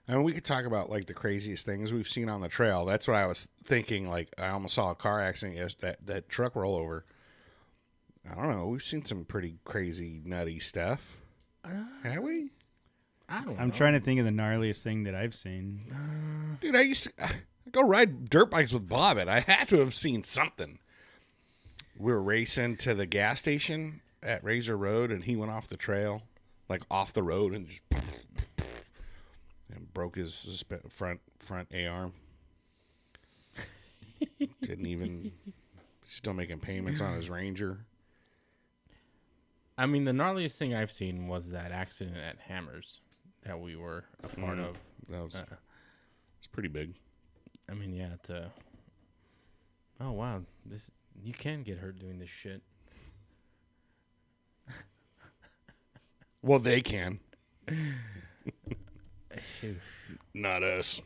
I mean, we could talk about like the craziest things we've seen on the trail. That's what I was thinking. Like, I almost saw a car accident. That truck rollover. I don't know. We've seen some pretty crazy, nutty stuff. Have we? I don't know. I'm trying to think of the gnarliest thing that I've seen. Dude, I used to go ride dirt bikes with Bob, and I had to have seen something. We were racing to the gas station at Razor Road, and he went off the trail, like off the road, and just and broke his front A-arm. Didn't even. Still making payments on his Ranger. I mean, the gnarliest thing I've seen was that accident at Hammers that we were a part of. That was it's pretty big. I mean, yeah. Oh wow, you can get hurt doing this shit. Well, they can. Not us.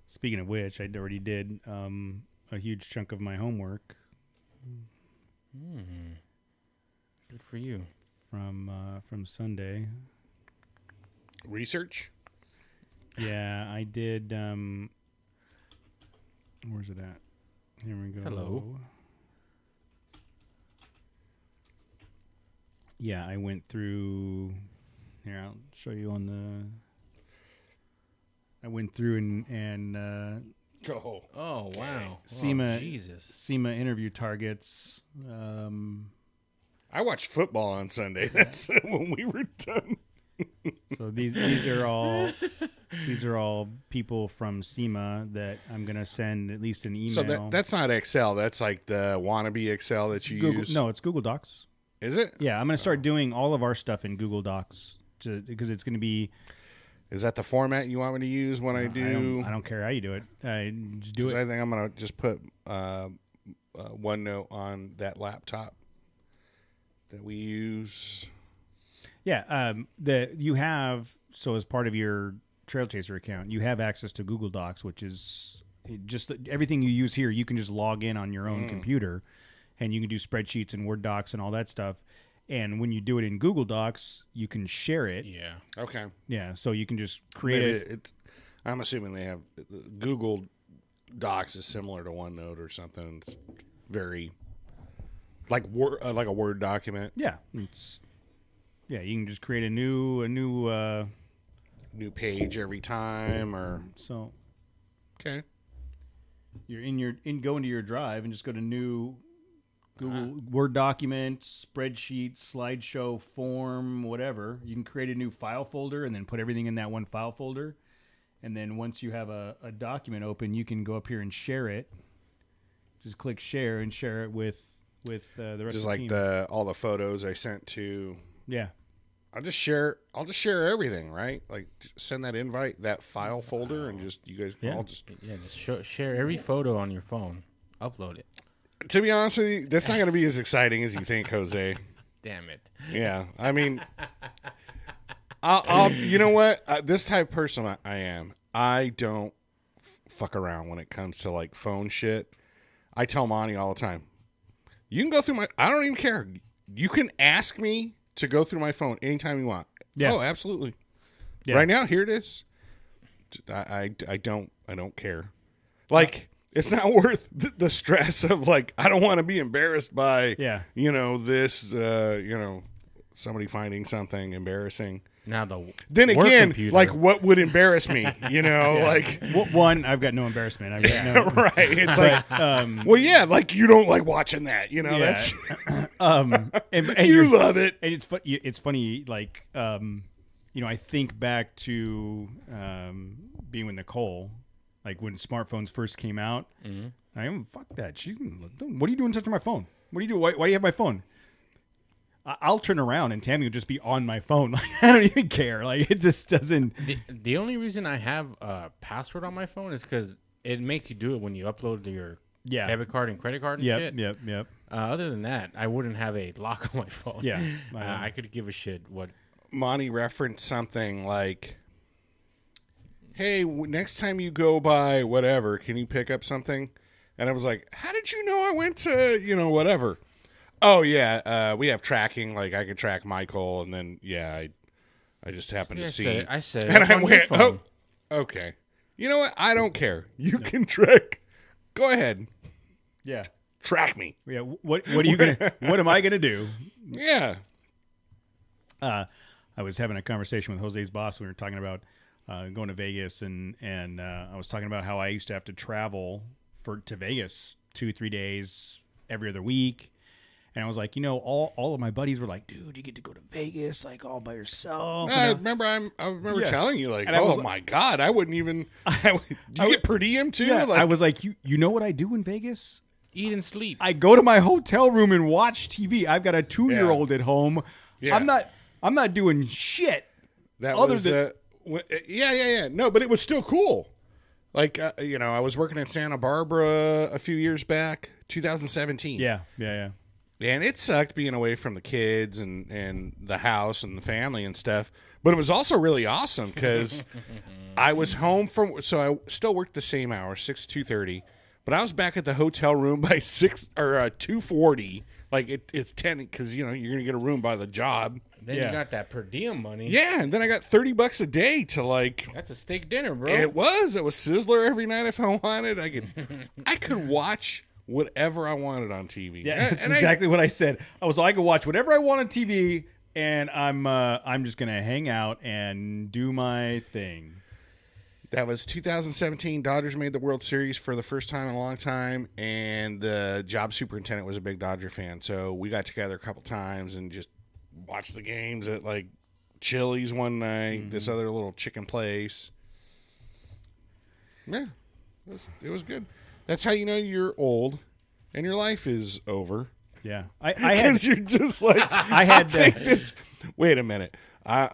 Speaking of which, I already did a huge chunk of my homework. Good for you. From Sunday. Research? Yeah, I did. Where's it at? Here we go. Hello. Yeah, I went through. Here, I'll show you on the. I went through and Oh wow. SEMA, Jesus. SEMA interview targets. I watched football on Sunday. That's when we were done. So these are all people from SEMA that I'm gonna send at least an email. So that's not Excel. That's like the wannabe Excel that you Google, use. no, it's Google Docs. Is it? Yeah, I'm gonna start doing all of our stuff in Google Docs because it's gonna be. Is that the format you want me to use when I do? I don't care how you do it. Just do it. I think I'm gonna just put OneNote on that laptop that we use. Yeah, you have, so as part of your Trail Chaser account, you have access to Google Docs, which is just everything you use here. You can just log in on your own computer, and you can do spreadsheets and Word docs and all that stuff. And when you do it in Google Docs, you can share it. Yeah. Okay. Yeah, so you can just create it. I'm assuming they have Google Docs is similar to OneNote or something. It's very like a Word document. Yeah, you can just create a new page every time, or so. Okay. You're go into your drive and just go to new Google Word document, spreadsheet, slideshow, form, whatever. You can create a new file folder and then put everything in that one file folder. And then once you have a document open, you can go up here and share it. Just click share and share it with the rest of the team. Just like all the photos I sent to. Yeah. I'll just share everything, right? Like send that invite, that file folder, and just you guys can all just share every photo on your phone. Upload it. To be honest with you, that's not going to be as exciting as you think, Jose. Damn it. Yeah, I mean, I'll you know what? This type of person I am. I don't fuck around when it comes to like phone shit. I tell Monty all the time, you can go through my. I don't even care. You can ask me to go through my phone anytime you want. Yeah. Oh, absolutely. Yeah. Right now, here it is. I don't care. Like, it's not worth the stress of like, I don't want to be embarrassed by, this, somebody finding something embarrassing. Now then again, computer. like what would embarrass me, like one, I've got no embarrassment. I've got no, right. It's like, well, yeah, like you don't like watching that, that's, and you love it. And it's funny. Like, I think back to, being with Nicole, like when smartphones first came out, fuck that. What are you doing touching my phone? What do you do? Why do you have my phone? I'll turn around and Tammy will just be on my phone. Like, I don't even care. Like, it just doesn't. The only reason I have a password on my phone is because it makes you do it when you upload your debit card and credit card and shit. Yep. Other than that, I wouldn't have a lock on my phone. Yeah. I could give a shit what. Monty referenced something like, hey, next time you go by whatever, can you pick up something? And I was like, how did you know I went to, whatever? Oh, yeah, we have tracking. Like, I could track Michael, and then, I just happened to I see. said it. I said it. And I on your went, phone. oh, okay. You know what? I don't care. You can track. Go ahead. Yeah. Track me. Yeah. What are you gonna? What am I gonna do? Yeah. I was having a conversation with Jose's boss. We were talking about going to Vegas, and I was talking about how I used to have to travel to Vegas 2-3 days every other week. And I was like, all of my buddies were like, dude, you get to go to Vegas like all by yourself. I remember Yeah. telling you, like, And I was oh my God, I wouldn't even. Do you get per diem too? Yeah, Like, I was like, you know what I do in Vegas? Eat and sleep. I go to my hotel room and watch TV. I've got a 2-year-old at home. Yeah. I'm not doing shit. that other was, than- yeah. No, but it was still cool. Like, I was working in Santa Barbara a few years back, 2017. Yeah. And it sucked being away from the kids and the house and the family and stuff. But it was also really awesome because I was home so I still worked the same hours, 6 to 2:30. But I was back at the hotel room by 2:40. Like it's 10 because you're gonna get a room by the job. Then you got that per diem money. Yeah, and then I got $30 a day to like. That's a steak dinner, bro. It was Sizzler every night if I wanted. I could watch whatever I wanted on TV. Yeah, that's exactly what I said. I could watch whatever I want on TV, and I'm just gonna hang out and do my thing. That was 2017. Dodgers made the World Series for the first time in a long time, and the job superintendent was a big Dodger fan. So we got together a couple times and just watched the games at like Chili's one night, this other little chicken place. Yeah, it was good. That's how you know you're old and your life is over. Yeah, Because you're just like, I had take this. Wait a minute.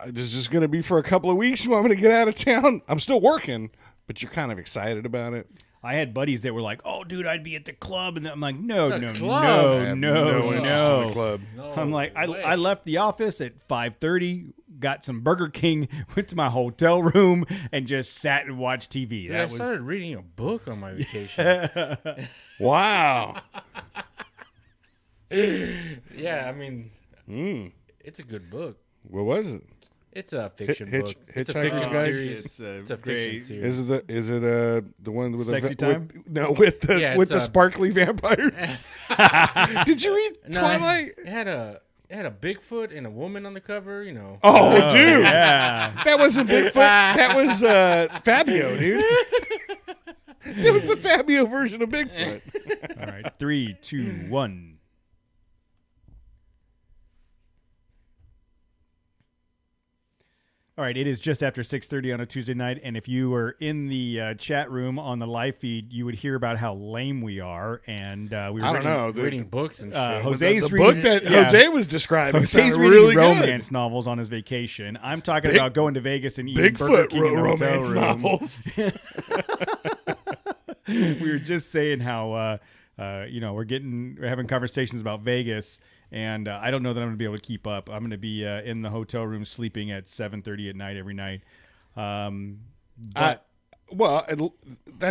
This is just going to be for a couple of weeks. You want me to get out of town? I'm still working, but you're kind of excited about it. I had buddies that were like, "Oh, dude, I'd be at the club," and I'm like, "No." I have no interest in the club. No I'm like, way. I left the office at 5:30, got some Burger King, went to my hotel room, and just sat and watched TV. Dude, I started reading a book on my vacation. Wow. Yeah, I mean, it's a good book. What was it? It's a fiction book. It's a Hitchhiker's fiction Guide? series. It's a fiction series. Is it the one with Sexy Time? with the Yeah, with it's the sparkly vampires? Did you read No, Twilight? It had a Bigfoot and a woman on the cover. Oh, dude, Yeah. that wasn't Bigfoot. That was Fabio, dude. That was the Fabio version of Bigfoot. All right, 3, 2, 1. All right, it is just after 6:30 on a Tuesday night, and if you were in the chat room on the live feed, you would hear about how lame we are. And we were I don't know. reading books and shit. Jose's the reading book that Jose was describing Jose's sounded reading really romance novels on his vacation. I'm talking about going to Vegas and eating Burger Bigfoot King in the hotel romance room. novels. We were just saying how we're having conversations about Vegas, and I don't know that I'm going to be able to keep up. I'm going to be in the hotel room sleeping at 7:30 at night every night. That's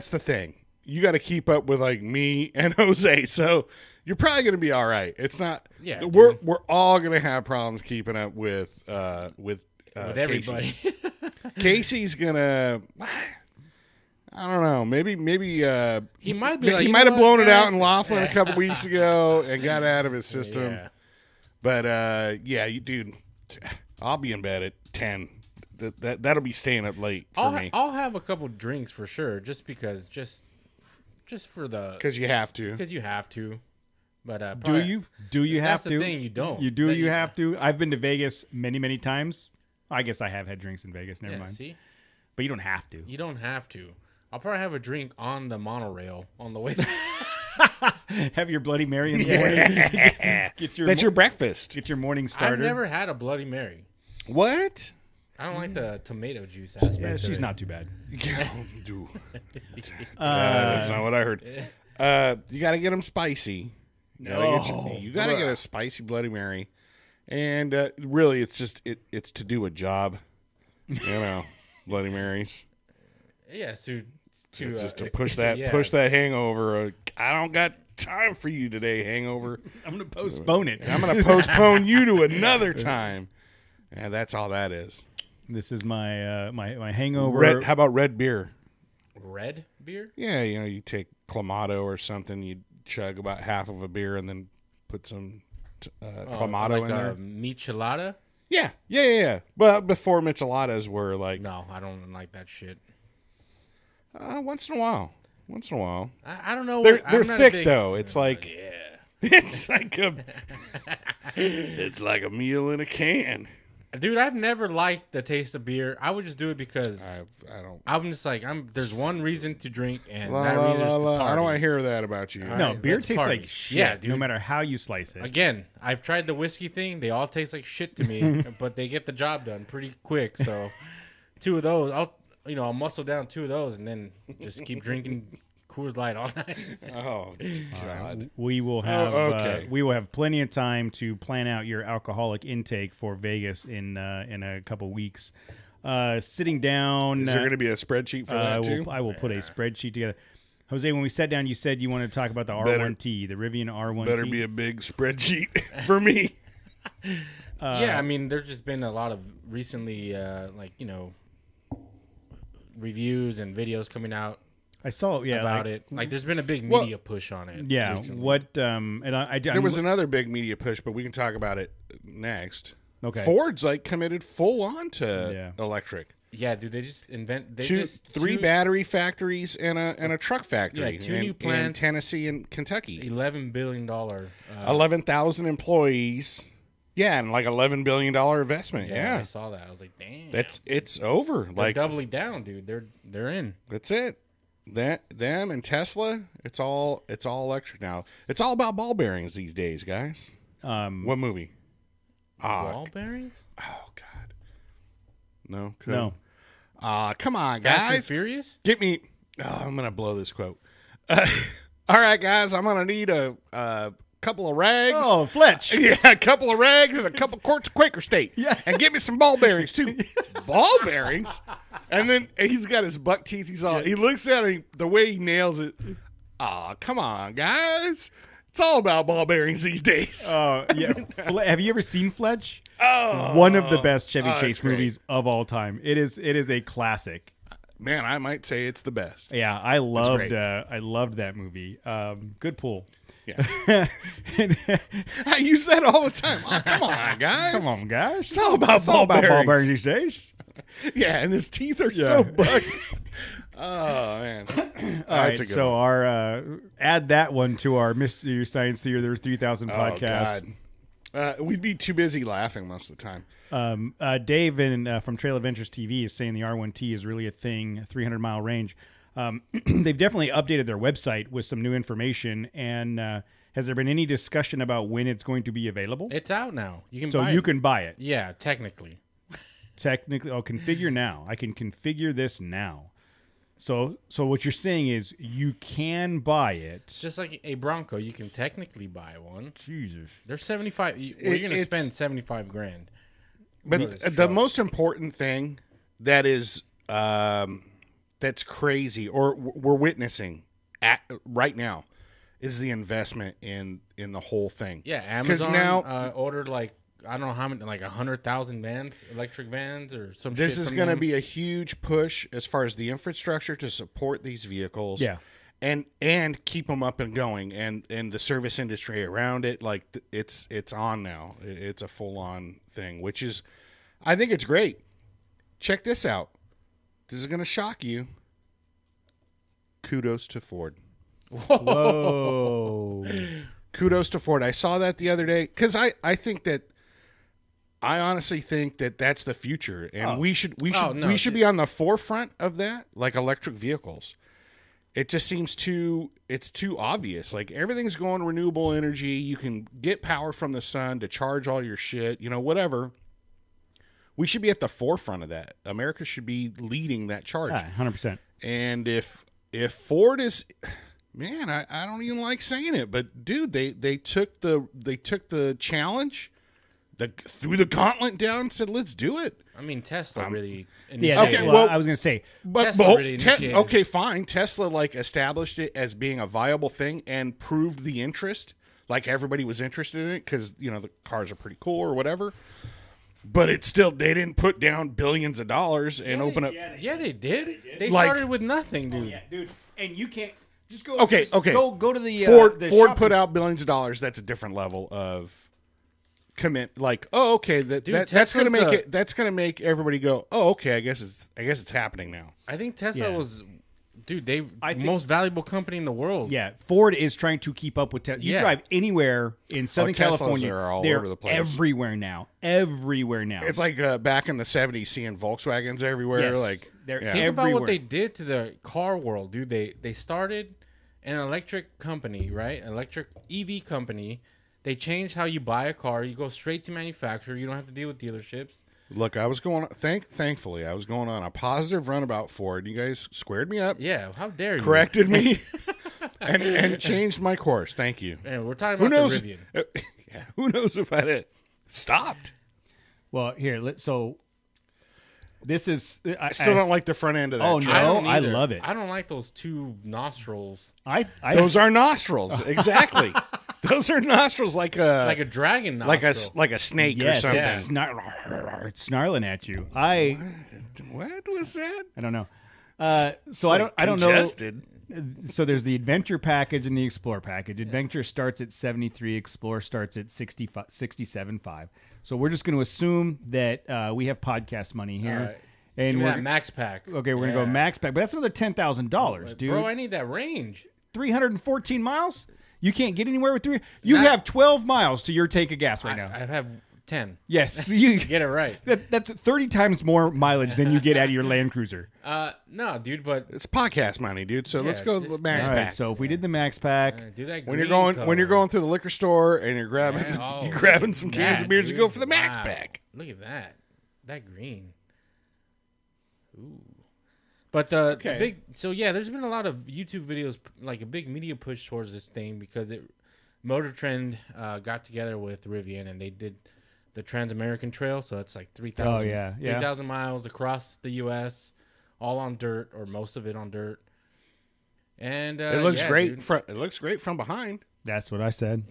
the thing. You got to keep up with like me and Jose, so you're probably going to be all right. It's not. Yeah, we're all going to have problems keeping up with everybody. Casey. Casey's gonna. I don't know. Maybe He might be. he might have blown it out in Laughlin a couple weeks ago and got out of his system. Yeah. But dude, I'll be in bed at 10. That'll be staying up late for me. I'll have a couple drinks for sure, just because, just for the. Because you have to. Because you have to. But do you have that's to? the thing, you don't. You have to. I've been to Vegas many times. I guess I have had drinks in Vegas. Never mind. See, but you don't have to. you don't have to. I'll probably have a drink on the monorail on the way. Have your Bloody Mary in the morning. That's your breakfast. Get your morning starter. I've never had a Bloody Mary. What? I don't like the tomato juice aspect. Yeah, of she's it. not too bad. That's not what I heard. You got to get them spicy. You got to get a spicy Bloody Mary, and really, it's just it's to do a job. Bloody Marys. Yeah, Just to push that hangover. I don't got time for you today, hangover. I'm going to postpone it. I'm going to postpone you to another time. And that's all that is. This is my my hangover. How about red beer? Red beer? Yeah, you take Clamato or something. You chug about half of a beer and then put some Clamato like in there. Michelada? Yeah. But before micheladas were like... No, I don't like that shit. Once in a while. I don't know. They're thick, though. It's like... Yeah. It's like a meal in a can. Dude, I've never liked the taste of beer. I would just do it because I don't. I'm just like there's one reason to drink, and that reason is to party. I don't want to hear that about you. No, right, beer tastes party. like shit. Yeah, dude. No matter how you slice it. Again, I've tried the whiskey thing. They all taste like shit to me, but they get the job done pretty quick. So, 2 of those, I'll muscle down 2 of those, and then just keep drinking Coors Light all night. Oh God. We will have okay. we will have plenty of time to plan out your alcoholic intake for Vegas in a couple weeks. Sitting down, Is there going to be a spreadsheet for that too? I will put a spreadsheet together. Jose, when we sat down, you said you wanted to talk about the R1T, the Rivian R1T. Better be a big spreadsheet for me. Yeah, I mean, there's just been a lot of recently, reviews and videos coming out. I saw, about it. Like, there's been a big media push on it. Yeah, recently. what? And there was another big media push, but we can talk about it next. Okay. Ford's like committed full on to electric. Yeah, dude, they just three battery factories and a truck factory. Yeah, 2 new plants in Tennessee and Kentucky. $11 billion. 11,000 employees. Yeah, and like $11 billion investment. Yeah, I saw that. I was like, damn. It's over. They're like doubling down, dude. They're in. That's it. Them and Tesla, it's all electric now. It's all about ball bearings these days, guys. What movie? Ball bearings? Oh God, no, no. Come on, guys. Fast and Furious? Get me. Oh, I'm gonna blow this quote. All right, guys, I'm gonna need a couple of rags. Oh, Fletch. Yeah, a couple of rags and a couple quarts of Quaker State. Yeah. And get me some ball bearings too. Ball bearings? And then he's got his buck teeth. He looks at it, the way he nails it. Oh, come on, guys. It's all about ball bearings these days. Oh, yeah. Have you ever seen Fletch? Oh. One of the best Chevy Chase great. movies of all time. It is a classic. Man, I might say it's the best. Yeah, I loved that movie. Good pull. Yeah. I use that all the time. Oh, come on, guys. Come on, guys. It's all about ball bearings these days. Yeah, and his teeth are so bugged. Oh, man. All right, so our add that one to our Mystery Science Theater 3000 podcast. God. We'd be too busy laughing most of the time. Dave from Trail Adventures TV is saying the R1T is really a thing, 300-mile range. They've definitely updated their website with some new information. And has there been any discussion about when it's going to be available? It's out now. You can so buy you it. can buy it. Yeah, technically. Configure now. I can configure this now. So what you're saying is you can buy it. Just like a Bronco, you can technically buy one. Jesus. They're 75. You're going to spend 75 grand. But the most important thing that is that's crazy, or we're witnessing right now, is the investment in the whole thing. Yeah, Amazon now ordered I don't know how many, 100,000 vans, electric vans, or some. This shit is going to be a huge push as far as the infrastructure to support these vehicles. Yeah, and keep them up and going, and the service industry around it. Like it's on now. It's a full on thing, which is, I think it's great. Check this out. This is going to shock you. Kudos to Ford. Whoa. Kudos to Ford. I saw that the other day because I honestly think that that's the future, and we should be on the forefront of that, like electric vehicles. It just seems too obvious. Like everything's going renewable energy. You can get power from the sun to charge all your shit, whatever. We should be at the forefront of that. America should be leading that charge. 100%. And if Ford is, man, I don't even like saying it, but dude, they took the challenge. Threw the gauntlet down and said, "Let's do it." I mean, Tesla really. Yeah. Okay. Well, I was going to say, but really okay, fine. Tesla established it as being a viable thing and proved the interest. Like everybody was interested in it because the cars are pretty cool or whatever. But it's still, they didn't put down billions of dollars and open up. Yeah, they did. They Like- started with nothing, dude. Yeah, dude. And you can't just go. Okay, just okay. Go to the Ford the Ford shop put and- out billions of dollars. That's a different level of commit. Like, oh, okay, Dude, that's gonna Tesla's make the- it. That's gonna make everybody go, oh, okay. I guess it's happening now. I think Tesla Yeah. was, dude, they I think- most valuable company in the world. Yeah, Ford is trying to keep up with Tesla. You Yeah. drive anywhere in Southern Teslas California, are all they're over the place. everywhere now. Everywhere now. It's like back in the '70s, seeing Volkswagens everywhere. Yes, like, they're yeah. Think about everywhere. what they did to the car world, dude. They started an electric company, right? Electric EV company. They changed how you buy a car. You go straight to manufacturer. You don't have to deal with dealerships. Look, I was going. Thankfully, I was going on a positive run about Ford. You guys squared me up, Yeah, how dare you? corrected me, and changed my course. Thank you. And we're talking Who about knows? the Rivian. Yeah, who knows if I'd have stopped? Well, here, so this is. I still don't like the front end of that. Oh, truck. no. don't I either. love it. I don't like those two nostrils, I Those are nostrils, exactly. Those are nostrils like like a dragon nostril. like a snake yes, or something. it's snarling at you. I What was that? don't know. So I don't know. Congested. So there's the Adventure package and the Explorer package. Adventure starts at 73. Explorer starts at 67.5. So we're just going to assume that we have podcast money here, All right. and Give me we're that max pack. okay. We're gonna go max pack, but that's another $10,000, dude. Bro, I need that range. 314 miles. You can't get anywhere with 3. You Not- have 12 miles to your tank of gas right now. I have 10. Yes, you Get it right. that's 30 times more mileage than you get out of your Land Cruiser. No, dude, but It's podcast money, dude. So let's go it's with max All pack. right, so if we did the max pack, do that. when you're green going color. through the liquor store and you're grabbing Man, oh, you're grabbing look some at cans that, of beers, you dude. go for the max Wow. pack. Look at that. That green. Ooh. But the Okay. big, so yeah, there's been a lot of YouTube videos, like a big media push towards this thing because Motor Trend got together with Rivian and they did the Trans-American Trail. So that's like 3,000 Oh, yeah, yeah. 3,000 miles across the U.S., all on dirt or most of it on dirt. And It looks yeah, great. dude. It looks great from behind. that's what I said.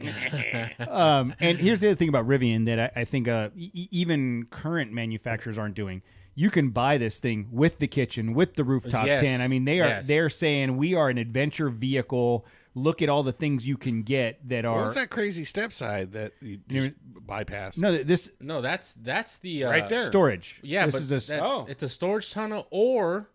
And here's the other thing about Rivian that I think even current manufacturers aren't doing. You can buy this thing with the kitchen, with the rooftop Yes. tent. I mean, Yes. they're saying we are an adventure vehicle. Look at all the things you can get that are. What's that crazy step side that you just bypassed? No, this No, that's the Right there. storage. Yeah, this but is a. Oh. it's a storage tunnel, or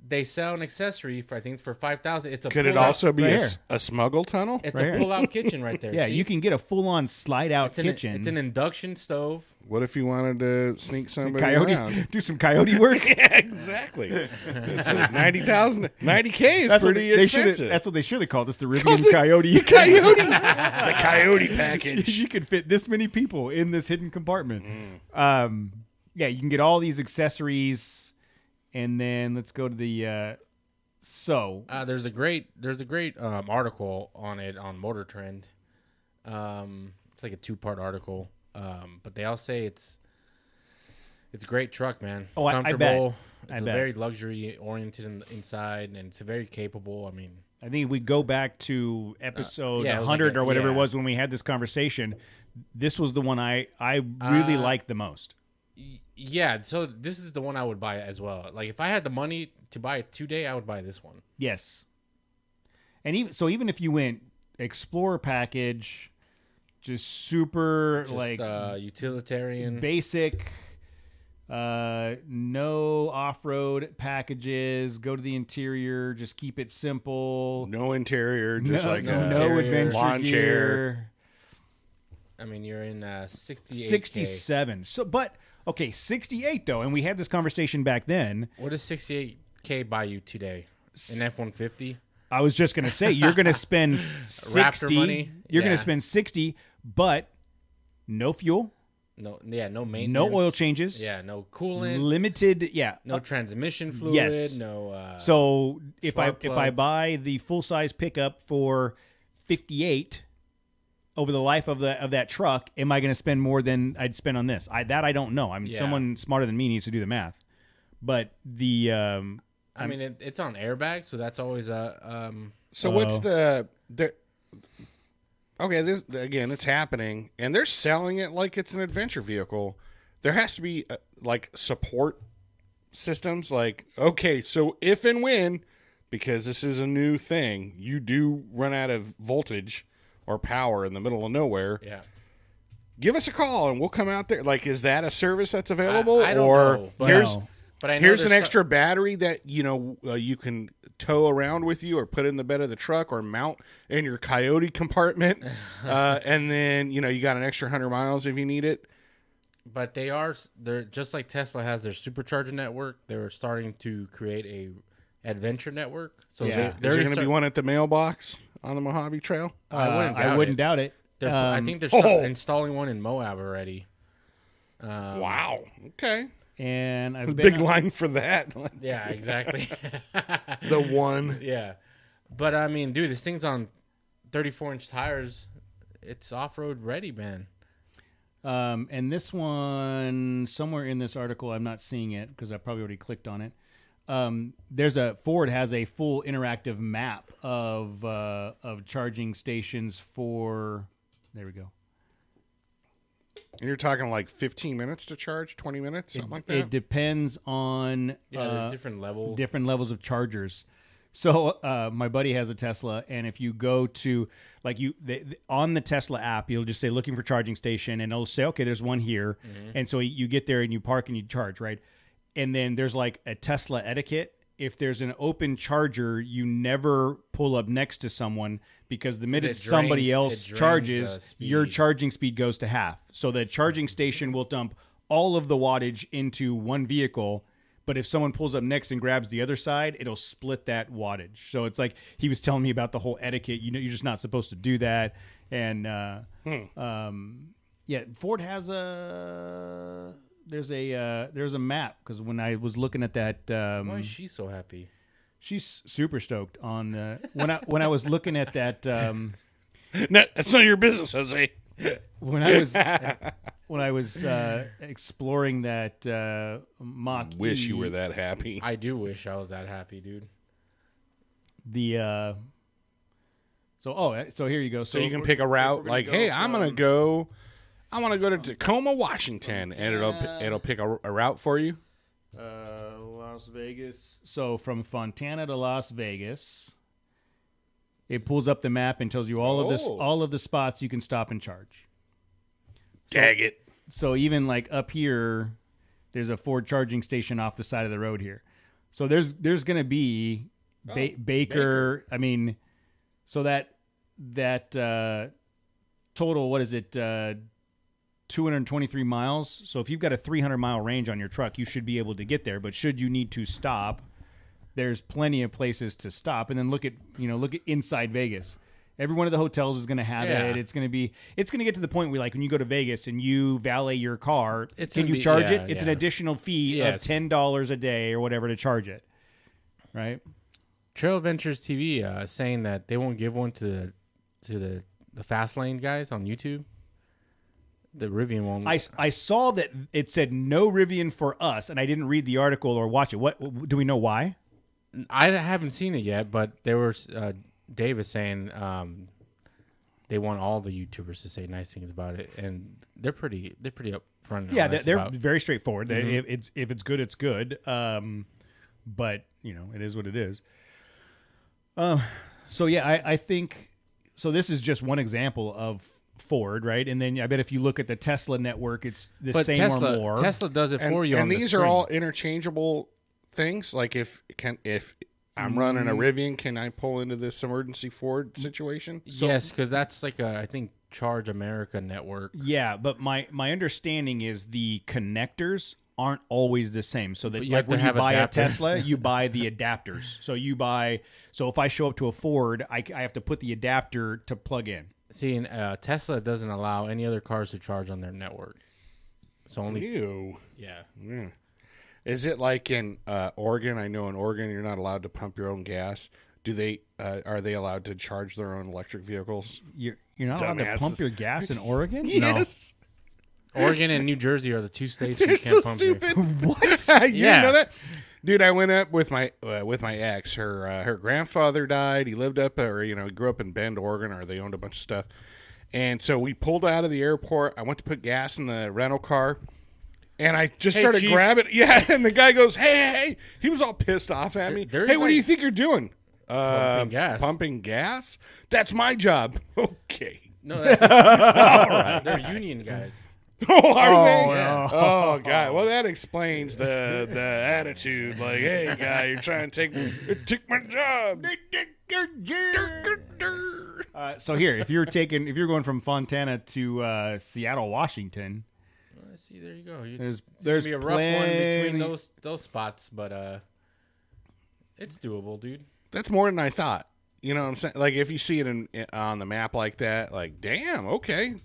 they sell an accessory for I think it's for 5,000. It's a Could it pull-out- also be Right a, here. a smuggle tunnel? It's right a here. pull-out kitchen right there. Yeah, see? you can get a full-on slide-out It's kitchen. It's an induction stove. What if you wanted to sneak somebody coyote. around? Do some coyote work. Yeah, exactly. It's like 90,000, 90K is That's what pretty they should. expensive. That's what they should have called this. The Rivian Coyote. the coyote package. You could fit this many people in this hidden compartment. Mm. Yeah, you can get all these accessories, and then let's go to the. There's a great article on it on Motor Trend. It's like a 2-part article. But they all say it's a great truck, man. Oh, I bet. Comfortable. I It's bet. very luxury oriented inside, and it's very capable. I mean, I think if we go back to episode yeah, it was 100 like or whatever it yeah. was when we had this conversation, this was the one I really liked the most. yeah. So this is the one I would buy as well. Like if I had the money to buy it today, I would buy this one. Yes. And even if you went Explorer package, just super Just, utilitarian. basic, no off-road packages, go to the interior, just keep it simple. No interior, just like no a interior, adventure lawn chair. gear. I mean, you're in 68. 67. So, but okay, 68 though, and we had this conversation back then. What does 68K buy you today? An F-150? I was just gonna say you're gonna spend 60. money? You're gonna Yeah. spend 60, but no fuel, No maintenance. no oil changes, Yeah, no coolant. limited. Yeah. No transmission fluid. yes. No. So if I spark plugs. buy the full size pickup for 58 over the life of that truck, am I going to spend more than I'd spend on this? I don't know. Yeah. Someone smarter than me needs to do the math. But the I mean, it's on airbag, so that's always a. So what's the okay? This again, it's happening, and they're selling it like it's an adventure vehicle. there has to be like support systems. Like, okay, so if and when, because this is a new thing, you do run out of voltage or power in the middle of nowhere. Yeah. Give us a call and we'll come out there. Like, is that a service that's available? I don't or know, but, here's I know here's an there's extra battery that you can tow around with you or put in the bed of the truck or mount in your Coyote compartment, and then you got an extra 100 miles if you need it. But they're just like Tesla has their supercharger network. They're starting to create a adventure network. So Is there going to be one at the mailbox on the Mojave Trail? I wouldn't doubt it. I think they're installing one in Moab already. Wow. Okay. And I've big line for that. Yeah, exactly. The one. Yeah. But I mean, dude, this thing's on 34-inch tires. It's off-road ready, man. And this one, somewhere in this article, I'm not seeing it because I probably already clicked on it. Ford has a full interactive map of charging stations for. There we go. And you're talking like 15 minutes to charge, 20 minutes, something like that? It depends on there's different levels of chargers. So my buddy has a Tesla, and if you go to on the Tesla app, you'll just say looking for charging station, and it'll say, okay, there's one here. Mm-hmm. And so you get there and you park and you charge, right? And then there's like a Tesla etiquette. If there's an open charger, you never pull up next to someone because the minute somebody else charges, your charging speed goes to half. So the charging station will dump all of the wattage into one vehicle, but if someone pulls up next and grabs the other side, it'll split that wattage. So it's like he was telling me about the whole etiquette. You're just not supposed to do that. And Ford has there's a map because when I was looking at that, why is she so happy? She's super stoked on when I was looking at that. No, that's not your business, Jose. When I was exploring that Mach wish you were that happy. I do wish I was that happy, dude. So here you go. So you can pick a route like, hey, I want to go to Tacoma, Washington, and it'll pick a route for you. Las Vegas. So from Fontana to Las Vegas, it pulls up the map and tells you all of the spots you can stop and charge. Tag it. So even like up here, there's a Ford charging station off the side of the road here. So there's going to be Baker. I mean, so that total, what is it? 223 miles. So if you've got a 300-mile range on your truck, you should be able to get there. But should you need to stop, there's plenty of places to stop. And then look at inside Vegas. Every one of the hotels is going to have it. It's going to get to the point where, like, when you go to Vegas and you valet your car, can you charge it? It's an additional fee of $10 a day or whatever to charge it. Right? Trail Adventures TV saying that they won't give one to the Fast Lane guys on YouTube. The Rivian one. I saw that it said no Rivian for us, and I didn't read the article or watch it. What do we know why? I haven't seen it yet, but there was Dave is saying they want all the YouTubers to say nice things about it, and they're pretty upfront. Yeah, they're very straightforward. Mm-hmm. If it's good, it's good. But it is what it is. So yeah, I think so. This is just one example of Ford, right? And then I bet if you look at the Tesla network, it's the same Tesla, or more. Tesla does it for you. And these are all interchangeable things. Like if I'm running a Rivian, can I pull into this emergency Ford situation? Yes, because that's like I think Charge America network. Yeah, but my understanding is the connectors aren't always the same. So that like when you buy a Tesla, you buy the adapters. So if I show up to a Ford, I have to put the adapter to plug in. See, Tesla doesn't allow any other cars to charge on their network. So only you. Yeah. Is it like in Oregon? I know in Oregon you're not allowed to pump your own gas. Are they allowed to charge their own electric vehicles? You're not allowed to pump your gas in Oregon? Yes. No. Oregon and New Jersey are the two states They're you can't so pump. Stupid. What? You know that? Dude, I went up with my ex. Her grandfather died. He lived up, he grew up in Bend, Oregon, or they owned a bunch of stuff. And so we pulled out of the airport. I went to put gas in the rental car, And I just Hey, started Chief. grabbing. Yeah, and the guy goes, "Hey!" He was all pissed off at me. There's Hey, what do like- you think you're doing? Pumping gas. Pumping gas. That's my job. Okay. No, they're union guys. Oh, are they? yeah. Oh, God. Well, that explains the attitude. Like, hey, guy, you're trying to take my job. So here, if you're going from Fontana to Seattle, Washington, Well, see, there you go. There's There's gonna be a rough one between plenty- those spots, but it's doable, dude. That's more than I thought. You know what I'm saying? Like, if you see it on the map like that, like, damn, okay.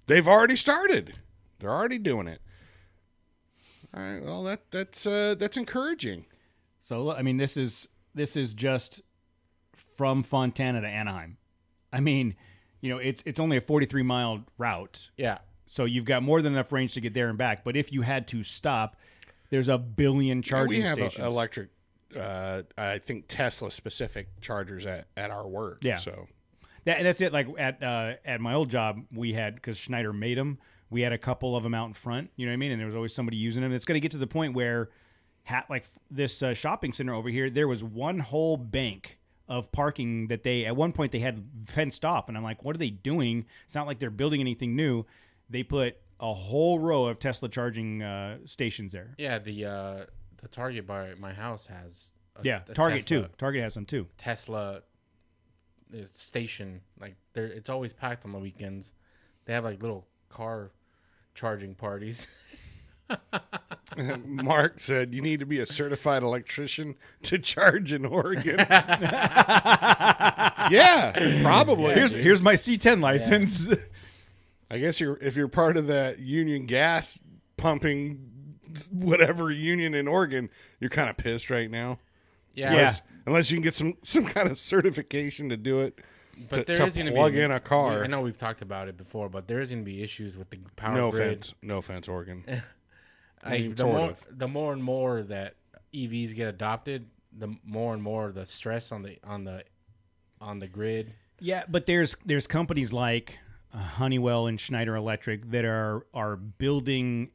They've already started. They're already doing it. All right. Well, that's encouraging. so I mean, this is just from Fontana to Anaheim. I mean, it's only a 43-mile route, Yeah. so you've got more than enough range to get there and back. But if you had to stop, there's a billion charging we have stations. electric. I think Tesla specific chargers at our work. Yeah. So That's it. Like at my old job, we had, because Schneider made them, we had a couple of them out in front. You know what I mean? And there was always somebody using them. It's going to get to the point where, like this shopping center over here, there was one whole bank of parking that at one point they had fenced off, and I'm like, what are they doing? It's not like they're building anything new. They put a whole row of Tesla charging stations there. Yeah, the Target by my house has a Target Tesla, too. Target has some too. Tesla is station. Like it's always packed on the weekends. They have like little car charging parties. Mark said you need to be a certified electrician to charge in Oregon. Yeah, probably. Yeah, Here's my C10 license. I guess if you're part of that union gas pumping whatever union in Oregon, you're kind of pissed right now. Yeah. Unless you can get some kind of certification to do it. But to there is going to plug be in a car. I know we've talked about it before, but there is going to be issues with the power No grid. offense, Oregon. The more and more that EVs get adopted, the more and more the stress on the grid. Yeah, but there's companies like Honeywell and Schneider Electric that are building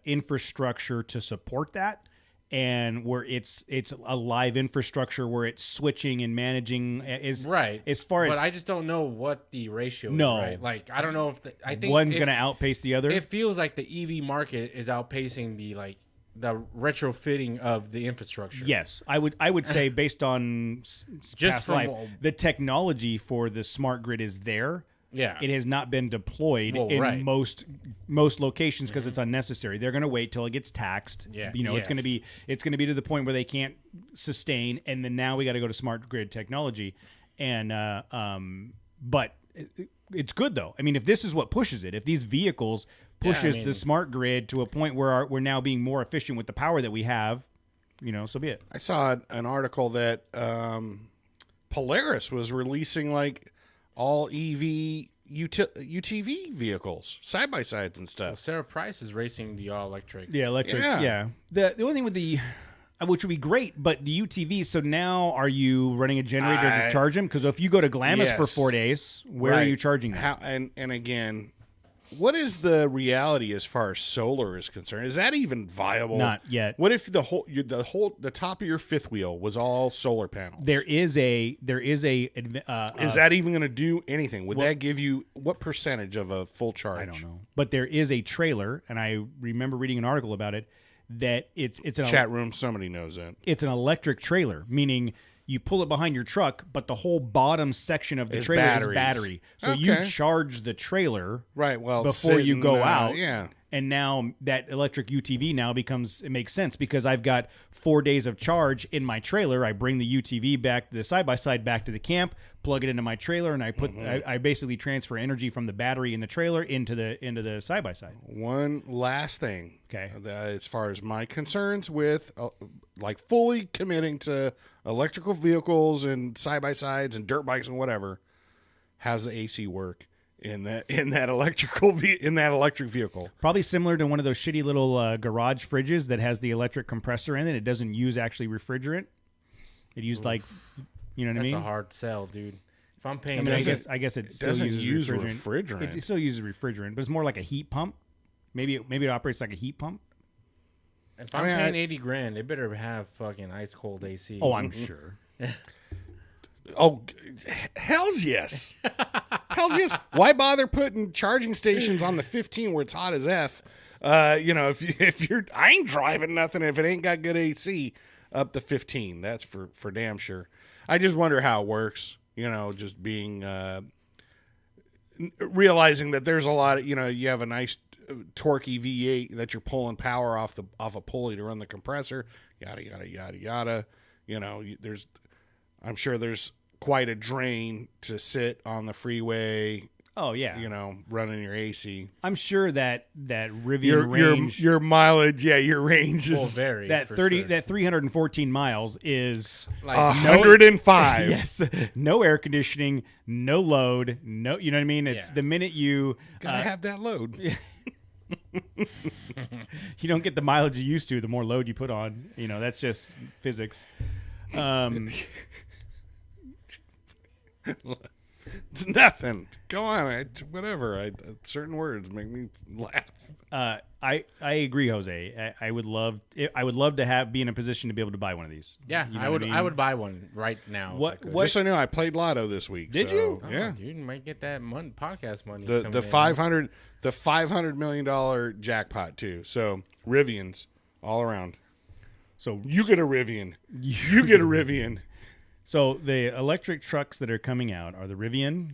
infrastructure to support that, and where it's a live infrastructure where it's switching and managing is Right. as far as But I just don't know what the ratio No. is, right? Like I don't know if I think one's going to outpace the other. It feels like the EV market is outpacing the retrofitting of the infrastructure. Yes, I would say based on Just past from life, what- the technology for the smart grid is there. Yeah. It has not been deployed in right. most locations because it's unnecessary. They're going to wait till it gets taxed. Yeah, It's going to be to the point where they can't sustain, and then now we got to go to smart grid technology. And but it's good though. I mean, if this is what pushes it, if these vehicles pushes the smart grid to a point where we're now being more efficient with the power that we have, so be it. I saw an article that Polaris was releasing like all EV UTV vehicles, side by sides and Well, stuff. Sarah Price is racing the all electric. Yeah, electric. Yeah. Yeah. The only thing with which would be great, but the UTVs. So now, are you running a generator to charge them? Because if you go to Glamis for Yes. 4 days, where are Right. you charging them? How and again, what is the reality as far as solar is concerned? Is that even viable? Not yet. What if the top of your fifth wheel was all solar panels? There is a Is that even going to do anything? Would that give you what percentage of a full charge? I don't know, but there is a trailer, and I remember reading an article about it that it's an Chat room, somebody knows that. it's an electric trailer, meaning you pull it behind your truck, but the whole bottom section of the trailer is battery. So you Okay. charge the trailer Right. Well, before you go out. yeah. And now that electric UTV it makes sense because I've got 4 days of charge in my trailer. I bring the UTV back, the side-by-side back to the camp, plug it into my trailer, and I basically transfer energy from the battery in the trailer into the side-by-side. One last thing. Okay. As far as my concerns with like fully committing to electrical vehicles and side by sides and dirt bikes and whatever, how's the AC work in that electric vehicle? Probably similar to one of those shitty little garage fridges that has the electric compressor in it. It doesn't use actually refrigerant. It used like, you know what I That's mean? a hard sell, dude. If I'm I paying, mean, Doesn't- I guess it still doesn't uses use refrigerant. refrigerant. It still uses refrigerant, but it's more like a heat pump. Maybe it operates like a heat pump. If I'm paying $80,000, they better have fucking ice cold AC. Oh, I'm sure. Oh, hell's yes. Hell's yes. Why bother putting charging stations on the 15 where it's hot as F? If you're, I ain't driving nothing if it ain't got good AC up to 15. That's for damn sure. I just wonder how it works. Just being realizing that there's a lot of you have a nice torquey V8 that you're pulling power off a pulley to run the compressor. Yada yada yada yada. I'm sure there's quite a drain to sit on the freeway. Oh yeah, running your AC. I'm sure that Rivian range, your mileage, your range is vary. That 314 miles is like 105. Yes, no air conditioning, no load, no. You know what I mean? It's the minute you gotta have that load. You don't get the mileage you used to. The more load you put on, that's just physics. It's nothing. Go on. Whatever. Certain words make me laugh. I agree, Jose. I would love to be in a position to be able to buy one of these. Yeah, I would buy one right now. What? Just so I know, I played Lotto this week. Did you? Yeah, dude, you might get that podcast money. The $500 million jackpot too. So Rivians all around. So you get a Rivian. You get a Rivian. So the electric trucks that are coming out are the Rivian,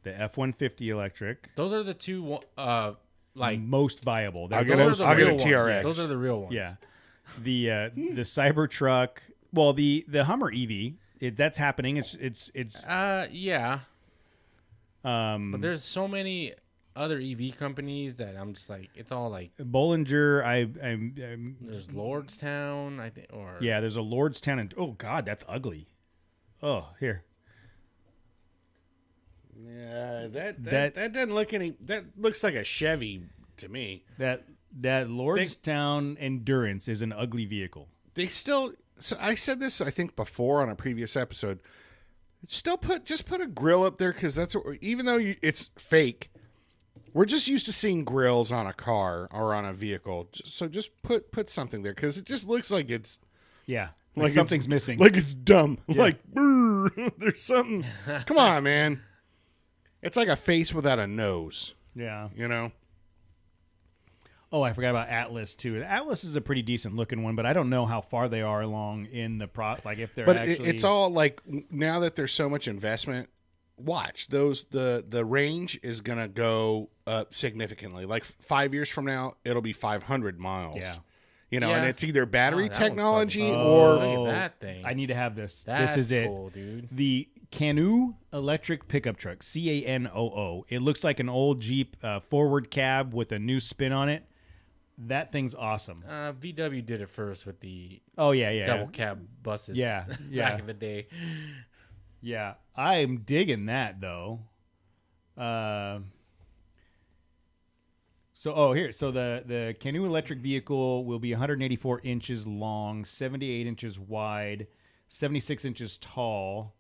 the F-150 electric. Those are the two most viable. I'll get a TRX. Those are the real ones. Yeah. The Cybertruck. Well, the Hummer EV. That's happening. It's. Yeah. But there's so many other EV companies that I'm just like, it's all like Bollinger. There's Lordstown, I think, or there's a Lordstown, and oh god, that's ugly. Oh, here. Yeah, that doesn't look any. That looks like a Chevy to me. That Lordstown Endurance is an ugly vehicle. They still. So I said this, I think, before on a previous episode. Still put a grill up there because that's what, even though it's fake. We're just used to seeing grills on a car or on a vehicle. So just put something there because it just looks like it's. Yeah. Like something's missing. Like it's dumb. Yeah. Like, there's something. Come on, man. It's like a face without a nose. Yeah. Oh, I forgot about Atlas, too. The Atlas is a pretty decent looking one, but I don't know how far they are along in the like if they're actually. It's all like, now that there's so much investment, watch. The range is going to go up significantly. Like 5 years from now, it'll be 500 miles. Yeah. And it's either battery technology or or look at that thing. I need to have this. That's this is cool, it, dude. The Canoo electric pickup truck, CANOO. It looks like an old Jeep forward cab with a new spin on it. That thing's awesome. VW did it first with the double cab buses. Yeah, back in the day. Yeah, I'm digging that though. So the Canoo electric vehicle will be 184 inches long, 78 inches wide, 76 inches tall,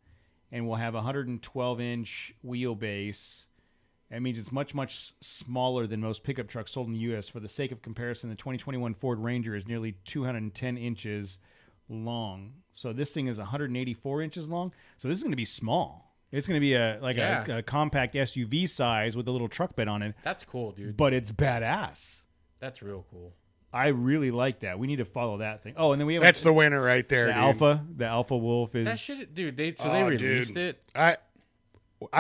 and will have a 112-inch wheelbase. That means it's much, much smaller than most pickup trucks sold in the U.S. For the sake of comparison, the 2021 Ford Ranger is nearly 210 inches long. So this thing is 184 inches long. So this is going to be small. It's going to be a compact SUV size with a little truck bed on it. That's cool, dude. But it's badass. That's real cool. I really like that. We need to follow that thing. Oh, and then we have that's the winner right there. The dude. Alpha. The Alpha Wolf is that shit, dude. They released it. I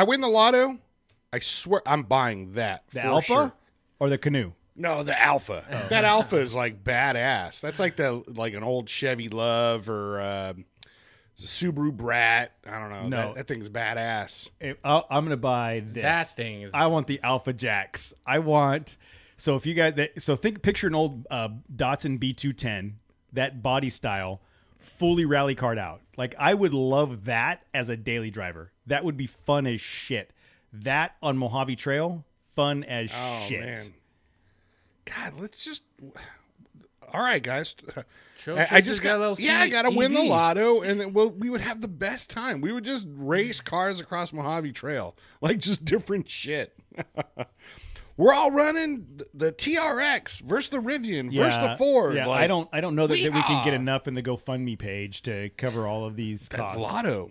win the lotto. I swear I'm buying that. The for Alpha sure. or the Canoo. No, the Alpha. Oh. That Alpha is like badass. That's like an old Chevy Love or it's a Subaru Brat. I don't know. No. That thing's badass. I'm going to buy this. That thing is. I want the Alpha Jacks. I want. So if you guys, picture an old Datsun B210, that body style, fully rally card out. Like I would love that as a daily driver. That would be fun as shit. That on Mojave Trail, fun as shit. Oh man. God, let's just. All right, guys. I just got I got to win the lotto, and then we would have the best time. We would just race cars across Mojave Trail, like just different shit. we're all running the TRX versus the Rivian versus the Ford. Yeah, Like, I don't know that we can get enough in the GoFundMe page to cover all of these that's costs. lotto.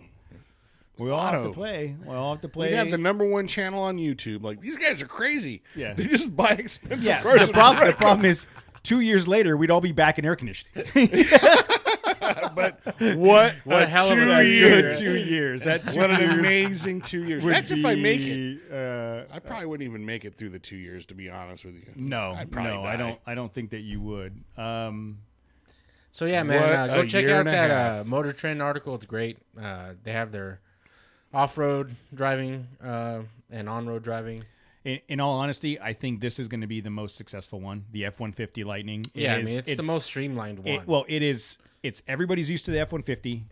We all have to play. We all have to play. We have the #1 channel on YouTube. Like, these guys are crazy. Yeah. They just buy expensive Yeah, cars. the problem is 2 years later, we'd all be back in air conditioning. But what a hell of a 2 years. 2 years. That's What an amazing 2 years. That's if I make it. it. I probably wouldn't even make it through the 2 years, to be honest with you. No, I'd probably die. I don't think that you would. So yeah, man, What go a check year out and a that half. Motor Trend article. It's great. They have their off-road driving and on-road driving. In all honesty, I think this is going to be the most successful one. The F-150 Lightning. It's the most streamlined one. It is. It's everybody's used to the F-150.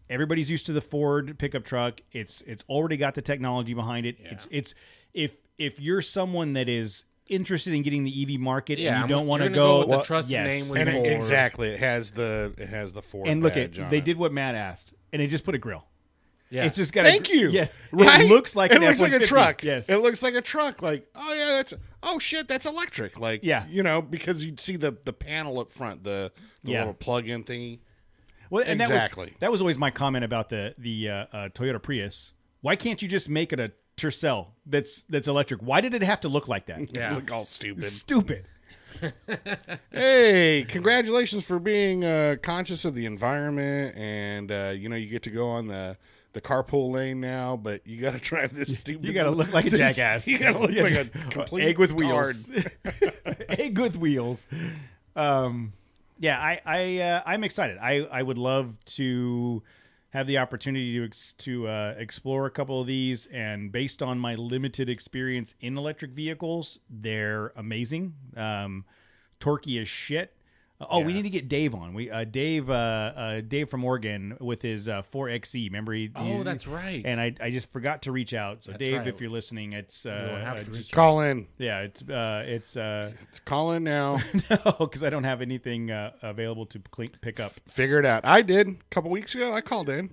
Everybody's used to the Ford pickup truck. It's already got the technology behind it. Yeah. It's if you're someone that is interested in getting the EV market and you don't want to you're go gonna with the trusted name with And Ford. exactly, it has the Ford and look badge at on they it. did what Matt asked, and they just put a grill. Yeah. It's just got. Thank you. Yes, right? It looks like it an looks like a F-150. truck. Yes, it looks like a truck. Like, oh yeah, oh shit, that's electric. Like, Yeah. Because you'd see the panel up front, the Yeah. little plug-in thingy. Well, and Exactly. that was always my comment about the Toyota Prius. Why can't you just make it a Tercel that's electric? Why did it have to look like that? Yeah. Look all stupid. Stupid. Hey, congratulations for being conscious of the environment, and you get to go on the carpool lane now, but you got to drive this stupid. You got to look like a jackass. You got to look like a complete egg with tard. wheels. Egg with wheels. Yeah, I'm excited. I would love to have the opportunity to explore a couple of these, and based on my limited experience in electric vehicles, they're amazing. Torquey as shit. We need to get Dave on. Dave from Oregon with his 4XE. Remember? That's right. And I just forgot to reach out. So That's Dave, right. if you're listening, it's have to just- Call in. yeah, it's Call in now. no, because I don't have anything available to pick up. Figure it out. I did a couple weeks ago. I called in,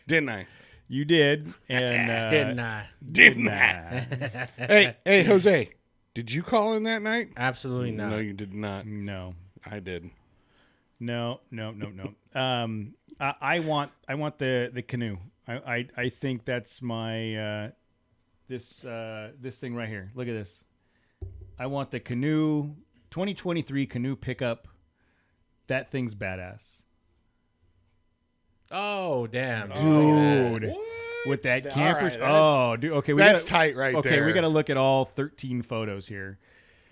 didn't I? You did, and Didn't I? Didn't I? Hey, Jose, did you call in that night? Absolutely not. No, you did not. No. I did. No. I want the canoe. I think that's my this thing right here. Look at this. I want the canoe 2023 canoe pickup. That thing's badass. Oh, damn. Dude. What? With that All camper. right, Oh, dude. Okay, that's tight right okay, there. we got to look at all 13 photos here.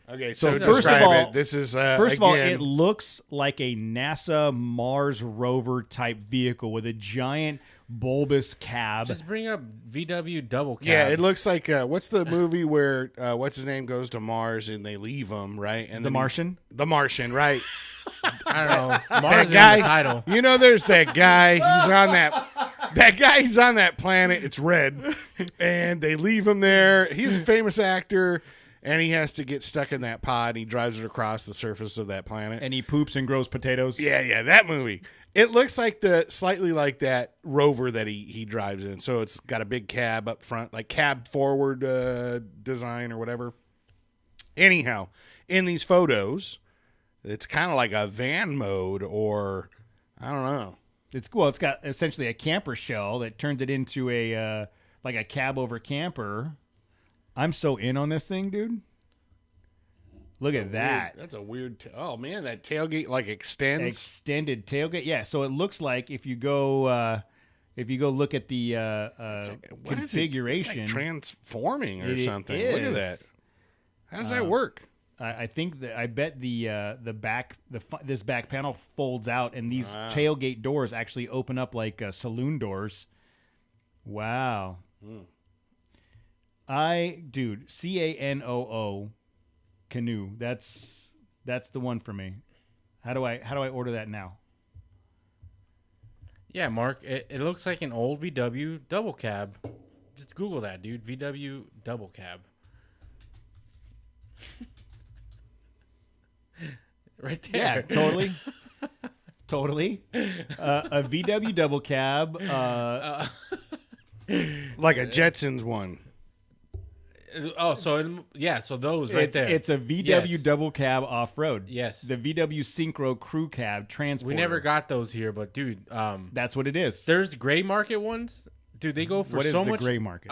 Okay, So so first of describe all- it. This is First of all, again, it looks like a NASA Mars rover type vehicle with a giant bulbous cab. Just bring up VW double cab. yeah, it looks like what's the movie where what's his name goes to Mars and they leave him, right? And The then Martian? The Martian, right? I don't know. Mars is guy- in the title. You know, there's that guy. He's on that guy. He's on that planet. It's red, and they leave him there. He's a famous actor, and he has to get stuck in that pod. And he drives it across the surface of that planet. And he poops and grows potatoes. Yeah, that movie. It looks like slightly like that rover that he drives in. So it's got a big cab up front, like cab forward design or whatever. Anyhow, in these photos, it's kind of like a van mode, or I don't know. It's got essentially a camper shell that turns it into a like a cab over camper. I'm so in on this thing, dude. Look at that. That's a weird. Oh man, that tailgate like extends. Extended tailgate. Yeah, so it looks like if you go look at the What is it? configuration, It's like transforming or it something. Look at is. that. How does that work? I think that I bet this back panel folds out, and these tailgate doors actually open up like saloon doors. Wow. CANOO canoe. That's the one for me. How do I order that now? Yeah, Mark, it looks like an old VW double cab. Just Google that, dude. VW double cab. Right there. Yeah, totally. Totally. A VW double cab. Like a Jetsons one. Oh, so those right there. It's a VW Yes. double cab off road. Yes. The VW Synchro crew cab transporter. We never got those here, but dude, That's what it is. there's gray market ones. Dude, they go for What is so the much. gray market?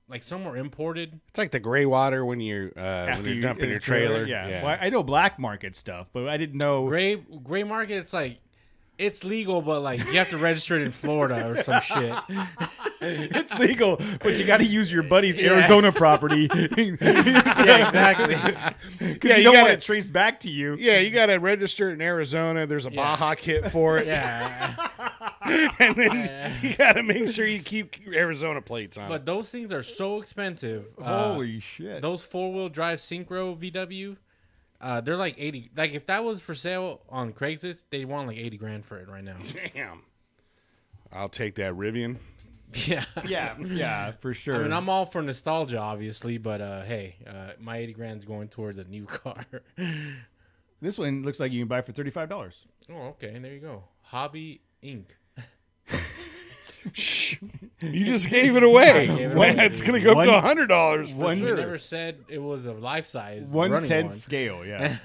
Like some are imported. It's like the gray water when you're dumping in your a trailer. Yeah. Well, I know black market stuff, but I didn't know. Gray market. It's like it's legal, but like you have to register it in Florida or some shit. It's legal, but you got to use your buddy's Arizona property. Yeah, exactly. Because you don't want it traced back to you. Yeah, you got to register it in Arizona. There's a Baja kit for it. Yeah. And then you got to make sure you keep Arizona plates on. But those things are so expensive. Holy shit. Those 4-wheel drive Synchro VW, they're like 80. Like if that was for sale on Craigslist, they want like 80 grand for it right now. Damn. I'll take that Rivian. Yeah. Yeah, for sure. I mean, I'm all for nostalgia, obviously, but hey, my 80 grand's going towards a new car. This one looks like you can buy for $35. Oh, okay. There you go. Hobby Inc. Shh. You just gave it away. I gave it away, It's dude. going to go up to $100 for You sure. never said it was a life size. 1/10 scale, yeah.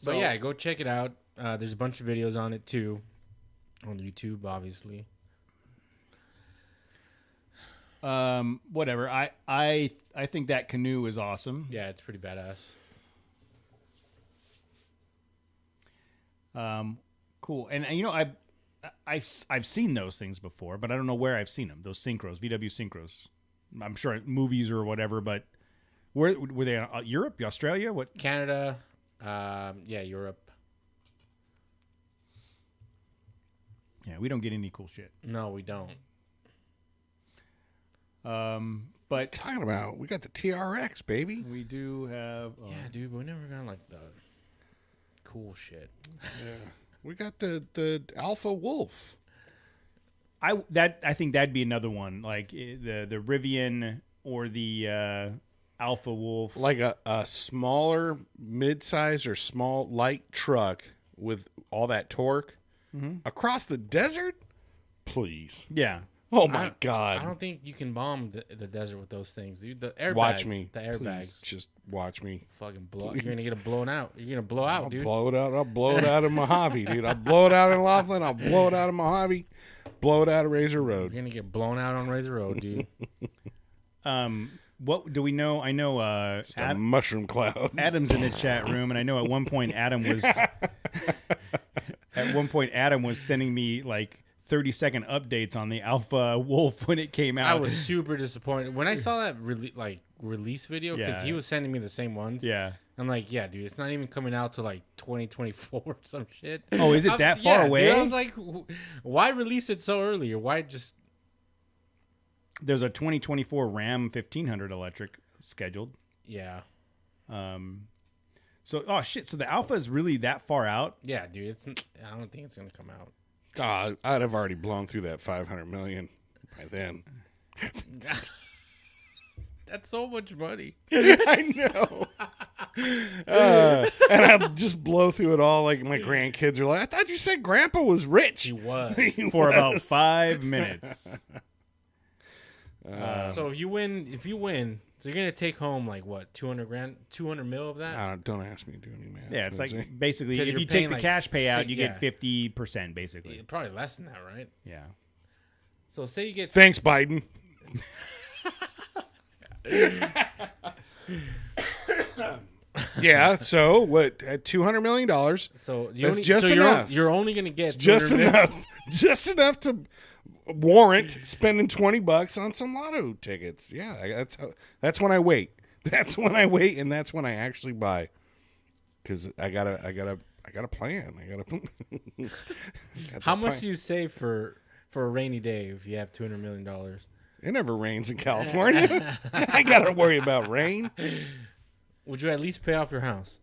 But yeah, go check it out. There's a bunch of videos on it too, on YouTube, obviously. Whatever. I think that canoe is awesome. Yeah, it's pretty badass. Cool. And you know, I've seen those things before, but I don't know where I've seen them. Those synchros, VW synchros. I'm sure at movies or whatever. But where were they? Europe, Australia? What? Canada, yeah, Europe. Yeah, we don't get any cool shit. No, we don't. But Talking about, we got the TRX, baby. we do have. Yeah, dude, but we never got like the cool shit. Yeah. We got the Alpha Wolf. I think that'd be another one, like the Rivian or the Alpha Wolf. Like a smaller, mid-size or small, light truck with all that torque across the desert? Please. Yeah. Oh, my God. I don't think you can bomb the desert with those things, dude. The airbags. Watch me. The airbags. Please, just watch me. Fucking blow. Please. You're gonna get it blown out. You're gonna blow out, I'll dude. blow it out. I'll blow it out of Mojave, dude. I'll blow it out in Laughlin. I'll blow it out of Mojave. Blow it out of Razor Road. You're gonna get blown out on Razor Road, dude. What do we know? I know Just a mushroom cloud. Adam's in the chat room, and I know at one point Adam was sending me like 30-second updates on the Alpha Wolf when it came out. I was super disappointed when I saw that release video because Yeah. he was sending me the same ones. Yeah. I'm like, yeah, dude, it's not even coming out till like 2024 or some shit. Oh, is it that far away? Dude, I was like, why release it so early, or why just? There's a 2024 Ram 1500 electric scheduled. Yeah, So, oh shit! So the Alpha is really that far out? yeah, dude. I don't think it's gonna come out. I'd have already blown through that 500 million by then. That's so much money. I know. And I'll just blow through it all like my grandkids are like, I thought you said Grandpa was rich. He was. He For about was. 5 minutes. So if you win, so you're gonna take home like what, 200 grand, 200 mil of that. Don't ask me to do any math. Yeah, it's That's what I'm like basically 'Cause if you're you take paying, the like, cash payout, you yeah. get 50% basically. Yeah, probably less than that, right? Yeah. So say you get Thanks, Biden. Yeah, so what? At $200 million, so That's just enough. You're only gonna get just 200 mil. enough, just enough to warrant spending $20 on some lotto tickets. Yeah, that's when I wait. That's when I wait, and that's when I actually buy. Because I got a plan. How much do you save for a rainy day if you have $200 million? It never rains in California. I gotta worry about rain. Would you at least pay off your house?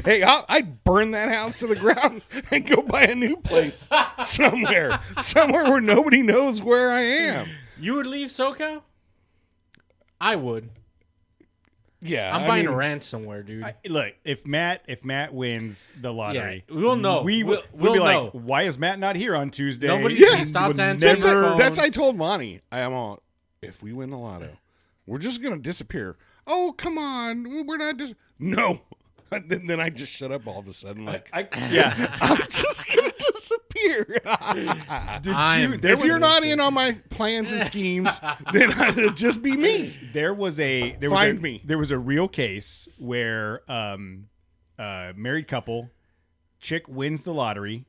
I'd burn that house to the ground and go buy a new place somewhere where nobody knows where I am. You would leave SoCal? I would. Yeah, I'm buying a ranch somewhere, dude. Look, if Matt wins the lottery, we'll know. We'll We'll be know. like, why is Matt not here on Tuesday? Nobody stops Would answering never- the phone. That's I told Monty. I am all, if we win the lotto, we're just gonna disappear. Oh, come on, we're not just no. Then I just shut up all of a sudden. Like, yeah. I'm just gonna disappear. If you're not in on my plans and schemes, then it'll just be me. There was a real case where married couple, chick wins the lottery,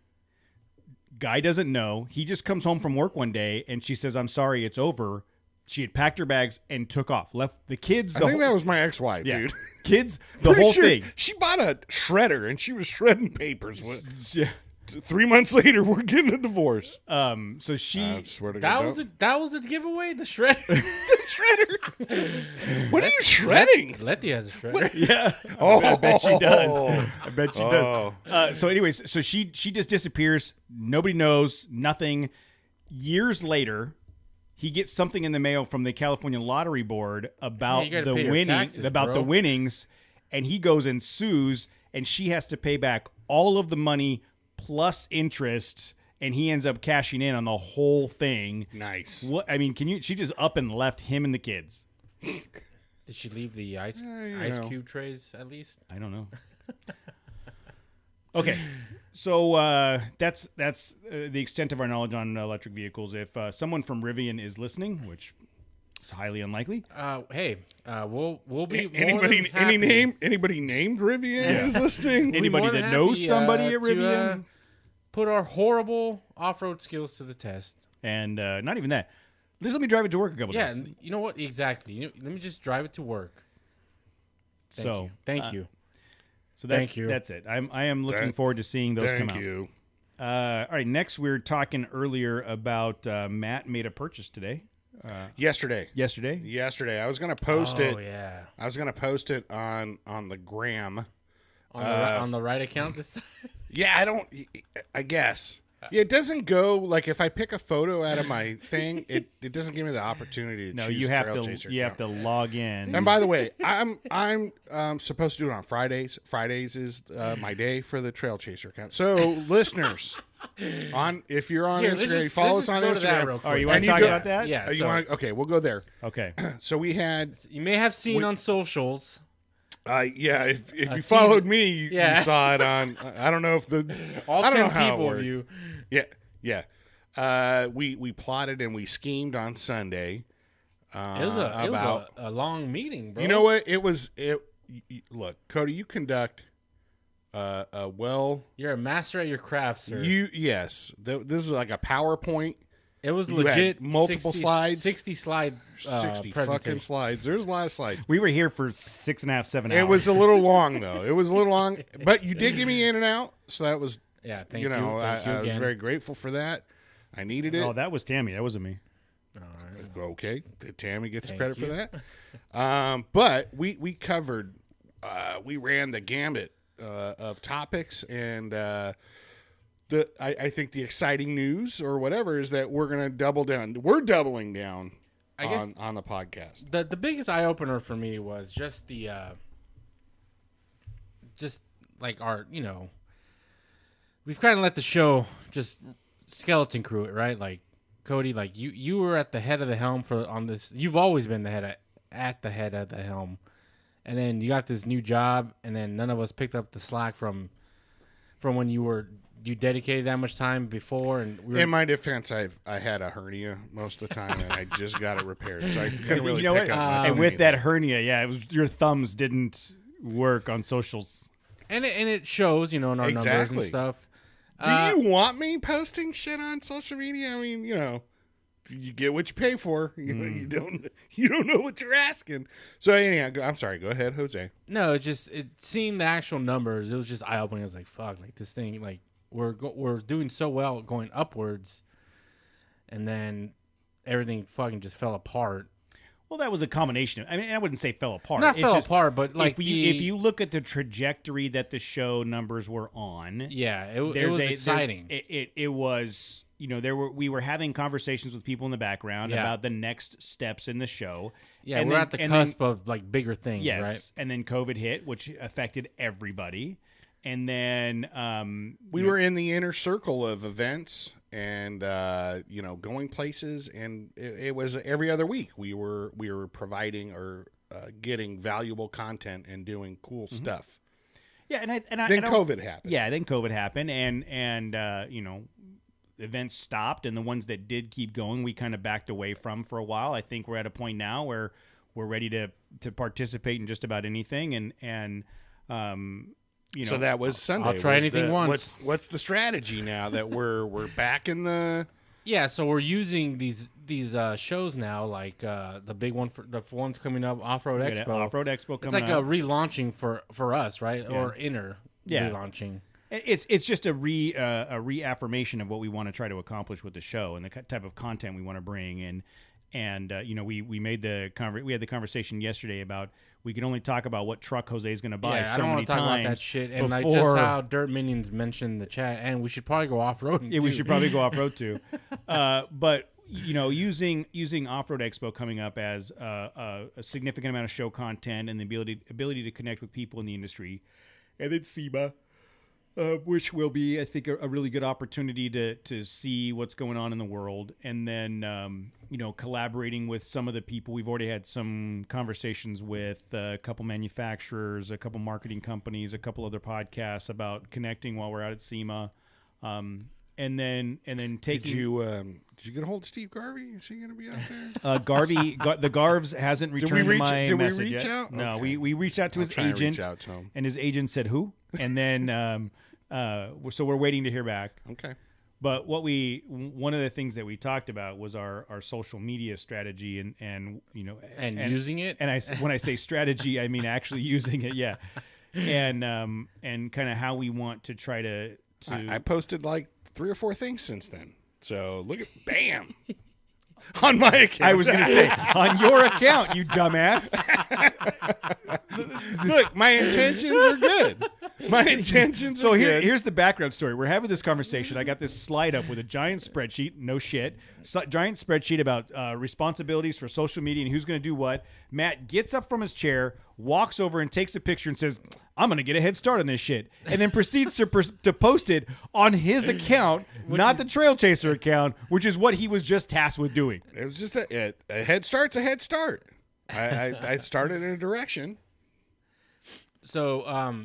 guy doesn't know. He just comes home from work one day and she says, "I'm sorry, it's over." She had packed her bags and took off. Left the kids. I think that was my ex-wife, dude. Kids, the Pretty whole sure thing. She bought a shredder and she was shredding papers. Yeah. 3 months later, we're getting a divorce. So she. I swear to God, That was the giveaway. The shredder. shredder. What are you shredding? Letty has a shredder. Yeah. I bet she does. I bet she does. So, anyways, so she just disappears. Nobody knows. Nothing. Years later, he gets something in the mail from the California Lottery Board about the winnings, and he goes and sues, and she has to pay back all of the money plus interest, and he ends up cashing in on the whole thing. Nice. What I mean, she just up and left him and the kids. Did she leave the ice cube trays at least? I don't know. Okay, so that's the extent of our knowledge on electric vehicles. If someone from Rivian is listening, which is highly unlikely, hey, we'll be anybody named Rivian is listening. Anybody that knows somebody at Rivian, put our horrible off-road skills to the test. And not even that. Just let me drive it to work a couple days. Yeah, you know what? Exactly. Let me just drive it to work. Thank you. So that's it. I am looking forward to seeing those come out. Thank you. All right. Next, we were talking earlier about Matt made a purchase today. Yesterday. I was gonna post it. Oh yeah. I was gonna post it on the gram. On the right account this time. Yeah, I guess. Yeah, it doesn't go like if I pick a photo out of my thing, it doesn't give me the opportunity to choose Trail Chaser. You have to log in. And by the way, I'm supposed to do it on Fridays. Fridays is my day for the Trail Chaser account. So listeners, if you're on Instagram, follow us on Instagram. Oh, you want to talk about that? Yeah. Okay, we'll go there. Okay. So we had. You may have seen on socials. Yeah, if you followed me, you saw it on. I don't know if I don't know how people of you. Yeah. We plotted and we schemed on Sunday. It was a long meeting, bro. You know what? Look, Cody, you conduct You're a master at your craft, sir. Yes. This is like a PowerPoint. It was legit. Multiple slides. 60 slide 60 fucking slides. There's a lot of slides. We were here for 6.5, 7 hours. It was a little long, though. It was a little long. But you did give me in and out. So that was, thank you. I was very grateful for that. I needed it. Oh, that was Tammy. That wasn't me. Okay. Tammy gets credit for that. But we covered, we ran the gambit of topics, and I think the exciting news or whatever is that we're going to double down. We're doubling down on the podcast. The biggest eye opener for me was just the just like our, we've kind of let the show just skeleton crew it, right? Like Cody, like you were at the head of the helm on this. You've always been at the head of the helm, and then you got this new job, and then none of us picked up the slack from when you dedicated that much time before. And in my defense, I had a hernia most of the time, and I just got it repaired, so I couldn't really pick up. And with that hernia, it was your thumbs didn't work on socials, and it shows, in our numbers and stuff. Do you want me posting shit on social media? I mean, you get what you pay for. You don't know what you're asking. So anyhow, I'm sorry. Go ahead, Jose. No, it seeing the actual numbers. It was just eye opening. I was like, fuck, like this thing, like we're doing so well going upwards, and then everything fucking just fell apart. Well, that was a combination. I mean, I wouldn't say fell apart. Not It's fell just, apart, but like if you look at the trajectory that the show numbers were on, yeah, it was exciting. It was, we were having conversations with people in the background about the next steps in the show. Yeah, we're at the cusp of like bigger things, yes, right? And then COVID hit, which affected everybody. And then we were in the inner circle of events and going places, and it was every other week we were providing or getting valuable content and doing cool stuff. Yeah, and then COVID happened. Yeah, then COVID happened, and events stopped, and the ones that did keep going, we kind of backed away from for a while. I think we're at a point now where we're ready to participate in just about anything, and so that was Sunday. I'll try anything once. What's the strategy now that we're back in the? Yeah, so we're using these shows now, like the big one for the ones coming up, Off-Road Expo. Off-Road Expo coming up. It's like a relaunching for us, right? Yeah. Or relaunching. It's just a reaffirmation of what we want to try to accomplish with the show and the type of content we want to bring in. And we made we had the conversation yesterday about we can only talk about what truck Jose is going to buy so many times. I don't want to talk about that shit. And like just how Dirt Minions mentioned in the chat, and we should probably go off road. Yeah, we should probably go off road too. But using Off-Road Expo coming up as a significant amount of show content and the ability to connect with people in the industry, and then SEMA. Which will be, I think, a really good opportunity to see what's going on in the world. And then, collaborating with some of the people. We've already had some conversations with a couple manufacturers, a couple marketing companies, a couple other podcasts about connecting while we're out at SEMA. And then taking... Did you get a hold of Steve Garvey? Is he going to be out there? The Garvs hasn't returned my message Did we reach yet. out? No, okay. we reached out to his agent. Reach out to him. And his agent said, who? And then... so we're waiting to hear back. Okay. But one of the things that we talked about was our social media strategy and using it. And when I say strategy, I mean actually using it. Yeah. And kind of how we want to try to. I posted like 3 or 4 things since then. So look at bam. On my account. I was going to say, on your account, you dumbass. Look, my intentions are good. My intentions are good. Here's the background story. We're having this conversation. I got this slide up with a giant spreadsheet. No shit. Giant spreadsheet about responsibilities for social media and who's going to do what. Matt gets up from his chair, walks over and takes a picture and says, I'm going to get a head start on this shit. And then proceeds to post it on his account, not the Trail Chaser account, which is what he was just tasked with doing. It was just a head start's a head start. I started in a direction. So,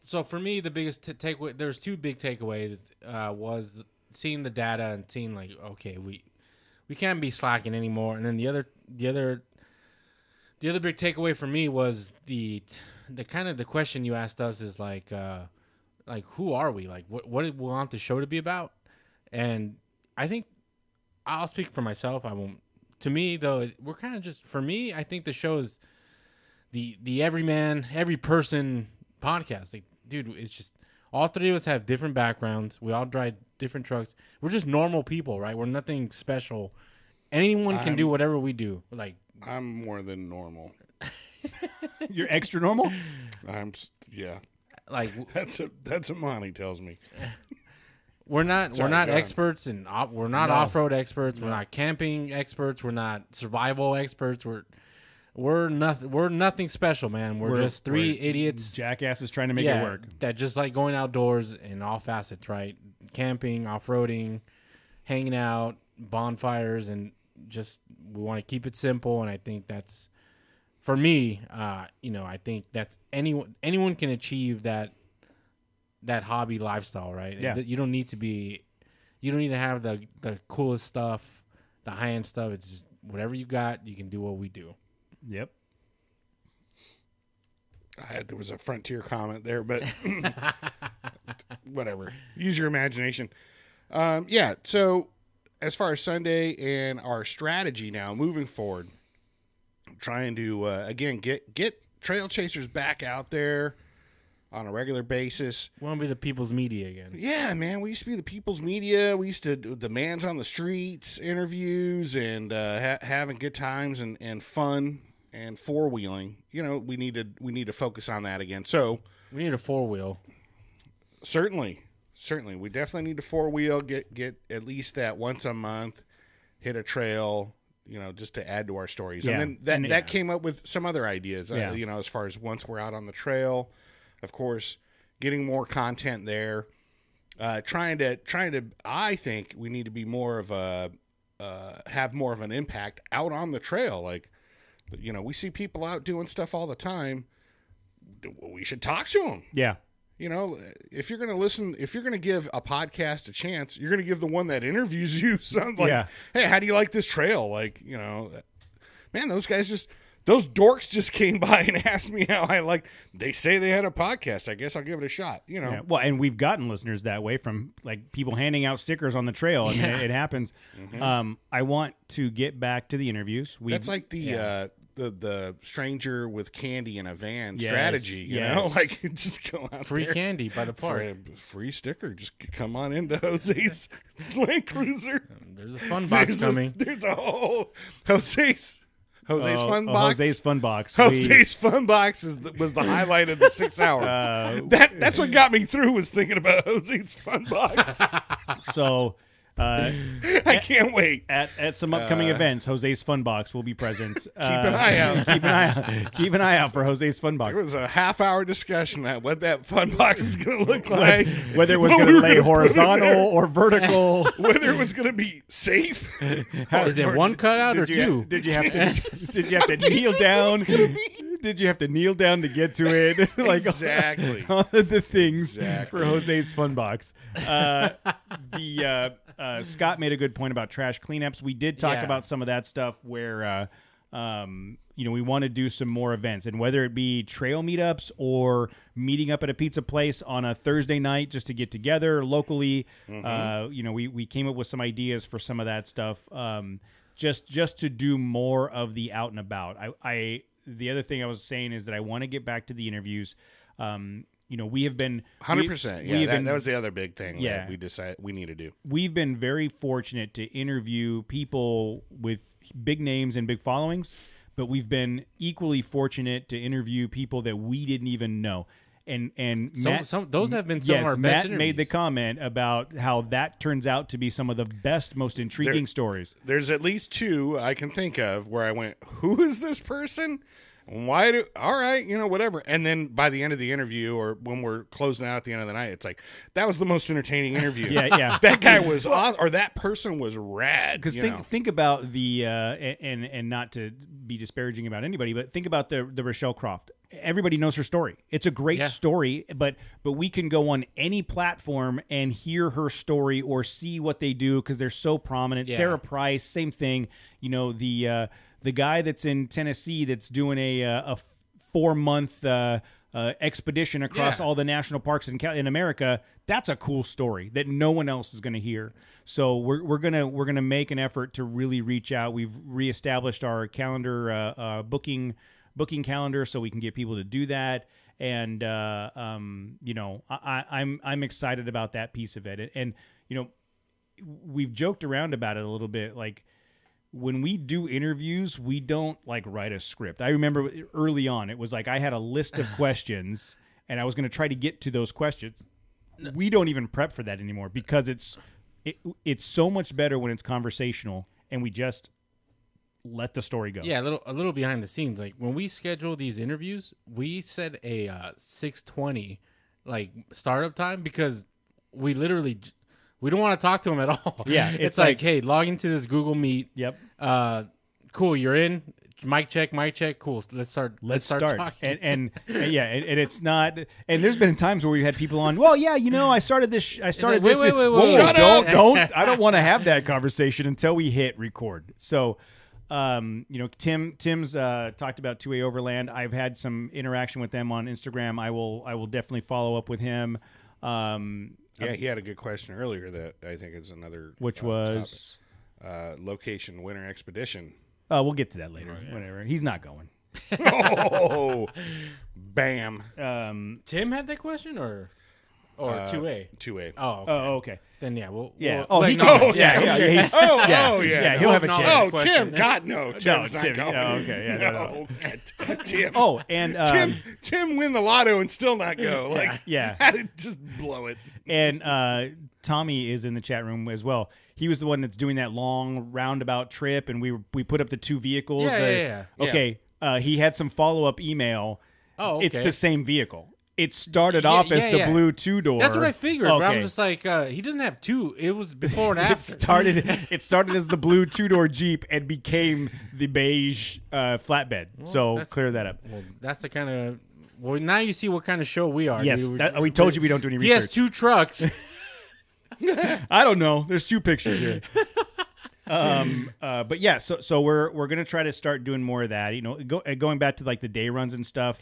so for me, the biggest takeaway, there's 2 big takeaways, was seeing the data and seeing like, okay, we can't be slacking anymore. And then the other big takeaway for me was the kind of the question you asked us is like who are we? Like what do we want the show to be about? And I think I'll speak for myself. I won't. To me though, we're kind of just, for me, I think the show is the everyman, every person podcast. Like, dude, it's just all 3 of us have different backgrounds. We all drive different trucks. We're just normal people, right? We're nothing special. Anyone can do whatever we do. Like, I'm more than normal. You're extra normal? Yeah. Like that's what Monty tells me. We're not experts and we're not off-road experts. No. We're not camping experts. We're not survival experts. We're nothing special, man. We're just 3 idiots, jackasses trying to make it work. That just like going outdoors in all facets, right? Camping, off-roading, hanging out, bonfires, and just we want to keep it simple. And I think that's, for me, I think that's anyone can achieve that hobby lifestyle, right? Yeah. You don't need to have the coolest stuff, the high-end stuff. It's just whatever you got, you can do what we do. Yep. There was a Frontier comment there, but whatever. Use your imagination. So as far as Sunday and our strategy now moving forward, trying to again get Trail Chasers back out there. on a regular basis. We want to be the people's media again. Yeah, man, we used to be the people's media. We used to do the Mans on the Streets interviews and having good times and fun and four-wheeling. You know, we need to focus on that again. So we need a 4-wheel. Certainly, we definitely need to 4-wheel. Get at least that once a month, hit a trail. You know, just to add to our stories. Yeah. And then that came up with some other ideas. You know, as far as once we're out on the trail. Of course, getting more content there, trying to. I think we need to be more of a have more of an impact out on the trail. Like, you know, we see people out doing stuff all the time. We should talk to them. Yeah. You know, if you're going to listen, if you're going to give a podcast a chance, you're going to give the one that interviews you something like, hey, how do you like this trail? Like, you know, man, those dorks just came by and asked me how I like. They say they had a podcast. I guess I'll give it a shot. You know, well, and we've gotten listeners that way from like people handing out stickers on the trail. I mean, it happens. Mm-hmm. I want to get back to the interviews. That's like the stranger with candy in a van strategy. You know, like just go out free there. Candy by the park. Free sticker. Just come on into Jose's Land Cruiser. There's a fun box coming. There's a whole Jose's fun box. Jose's fun box. Jose's fun box was the highlight of the 6 hours. That's what got me through, was thinking about Jose's fun box. So I can't wait. At some upcoming events, Jose's Fun Box will be present. Keep an eye out. Keep an eye out for Jose's Fun Box. There was a half-hour discussion on what that fun box is going to look like. Whether it was going to lay horizontal or vertical. Whether it was going to be safe. Is it one cutout or two? Did you have to kneel down? Did you have to kneel down to get to it? Like exactly. All of the things for Jose's Fun Box. Scott made a good point about trash cleanups. We did talk about some of that stuff where, we want to do some more events, and whether it be trail meetups or meeting up at a pizza place on a Thursday night just to get together locally. We came up with some ideas for some of that stuff. Just to do more of the out and about. The other thing I was saying is that I want to get back to the interviews. We have been 100%. Yeah, that was the other big thing that we decided we need to do. We've been very fortunate to interview people with big names and big followings, but we've been equally fortunate to interview people that we didn't even know. And Matt, those have been some of our best Matt interviews. made the comment about how that turns out to be some of the best, most intriguing stories. There's at least two I can think of where I went, who is this person? All right, whatever. And then by the end of the interview, or when we're closing out at the end of the night, it's like, that was the most entertaining interview. Yeah. That guy was awesome, or that person was rad. Because think about the, and not to be disparaging about anybody, but think about the Rochelle Croft. Everybody knows her story. It's a great story, but we can go on any platform and hear her story or see what they do because they're so prominent. Yeah. Sarah Price, same thing. The guy that's in Tennessee that's doing a 4-month expedition across all the national parks in America. That's a cool story that no one else is going to hear. So we're gonna make an effort to really reach out. We've reestablished our calendar booking calendar so we can get people to do that. And I'm excited about that piece of it. And we've joked around about it a little bit, like, when we do interviews, we don't write a script. I remember early on, it was like I had a list of questions and I was going to try to get to those questions. We don't even prep for that anymore because it's so much better when it's conversational and we just let the story go. Yeah, a little behind the scenes. Like when we schedule these interviews, we set a 6:20 startup time because we don't want to talk to them at all. Yeah, it's like, hey, log into this Google Meet. Yep. Cool, you're in. Mic check. Cool. Let's start talking. And it's not. And there's been times where we've had people on. Well, yeah, I started this. Wait. Shut up. Don't. I don't want to have that conversation until we hit record. So, Tim's talked about 2A Overland. I've had some interaction with them on Instagram. I will definitely follow up with him. Yeah, he had a good question earlier that I think is another. Which was location winter expedition. We'll get to that later. Whatever. He's not going. Oh, bam. Tim had that question or 2A? 2A. Oh, okay. Oh, okay. Then yeah, we'll Yeah. we'll he acknowledge can. it. Yeah. Yeah, he'll have a no, chance. Oh, question. Tim. God, no. Tim's not Tim. going. Oh, okay. Yeah, no. Tim. Oh, and Tim win the lotto and still not go. Like, yeah. how to just blow it. And Tommy is in the chat room as well. He was the one that's doing that long roundabout trip, and we put up the 2 vehicles. Yeah. Okay. He had some follow-up email. Oh, okay. It's the same vehicle. It started off as the blue 2-door. That's what I figured. But Okay. I'm just like, he doesn't have 2. It was before and after. It started as the blue 2-door Jeep and became the beige flatbed. So clear that up. Well, that's the kind of. Well, now you see what kind of show we are. Yes, dude. we told you we don't do any He research. has 2 trucks. I don't know. There's 2 pictures here. But yeah, so we're gonna try to start doing more of that. You know, going back to like the day runs and stuff.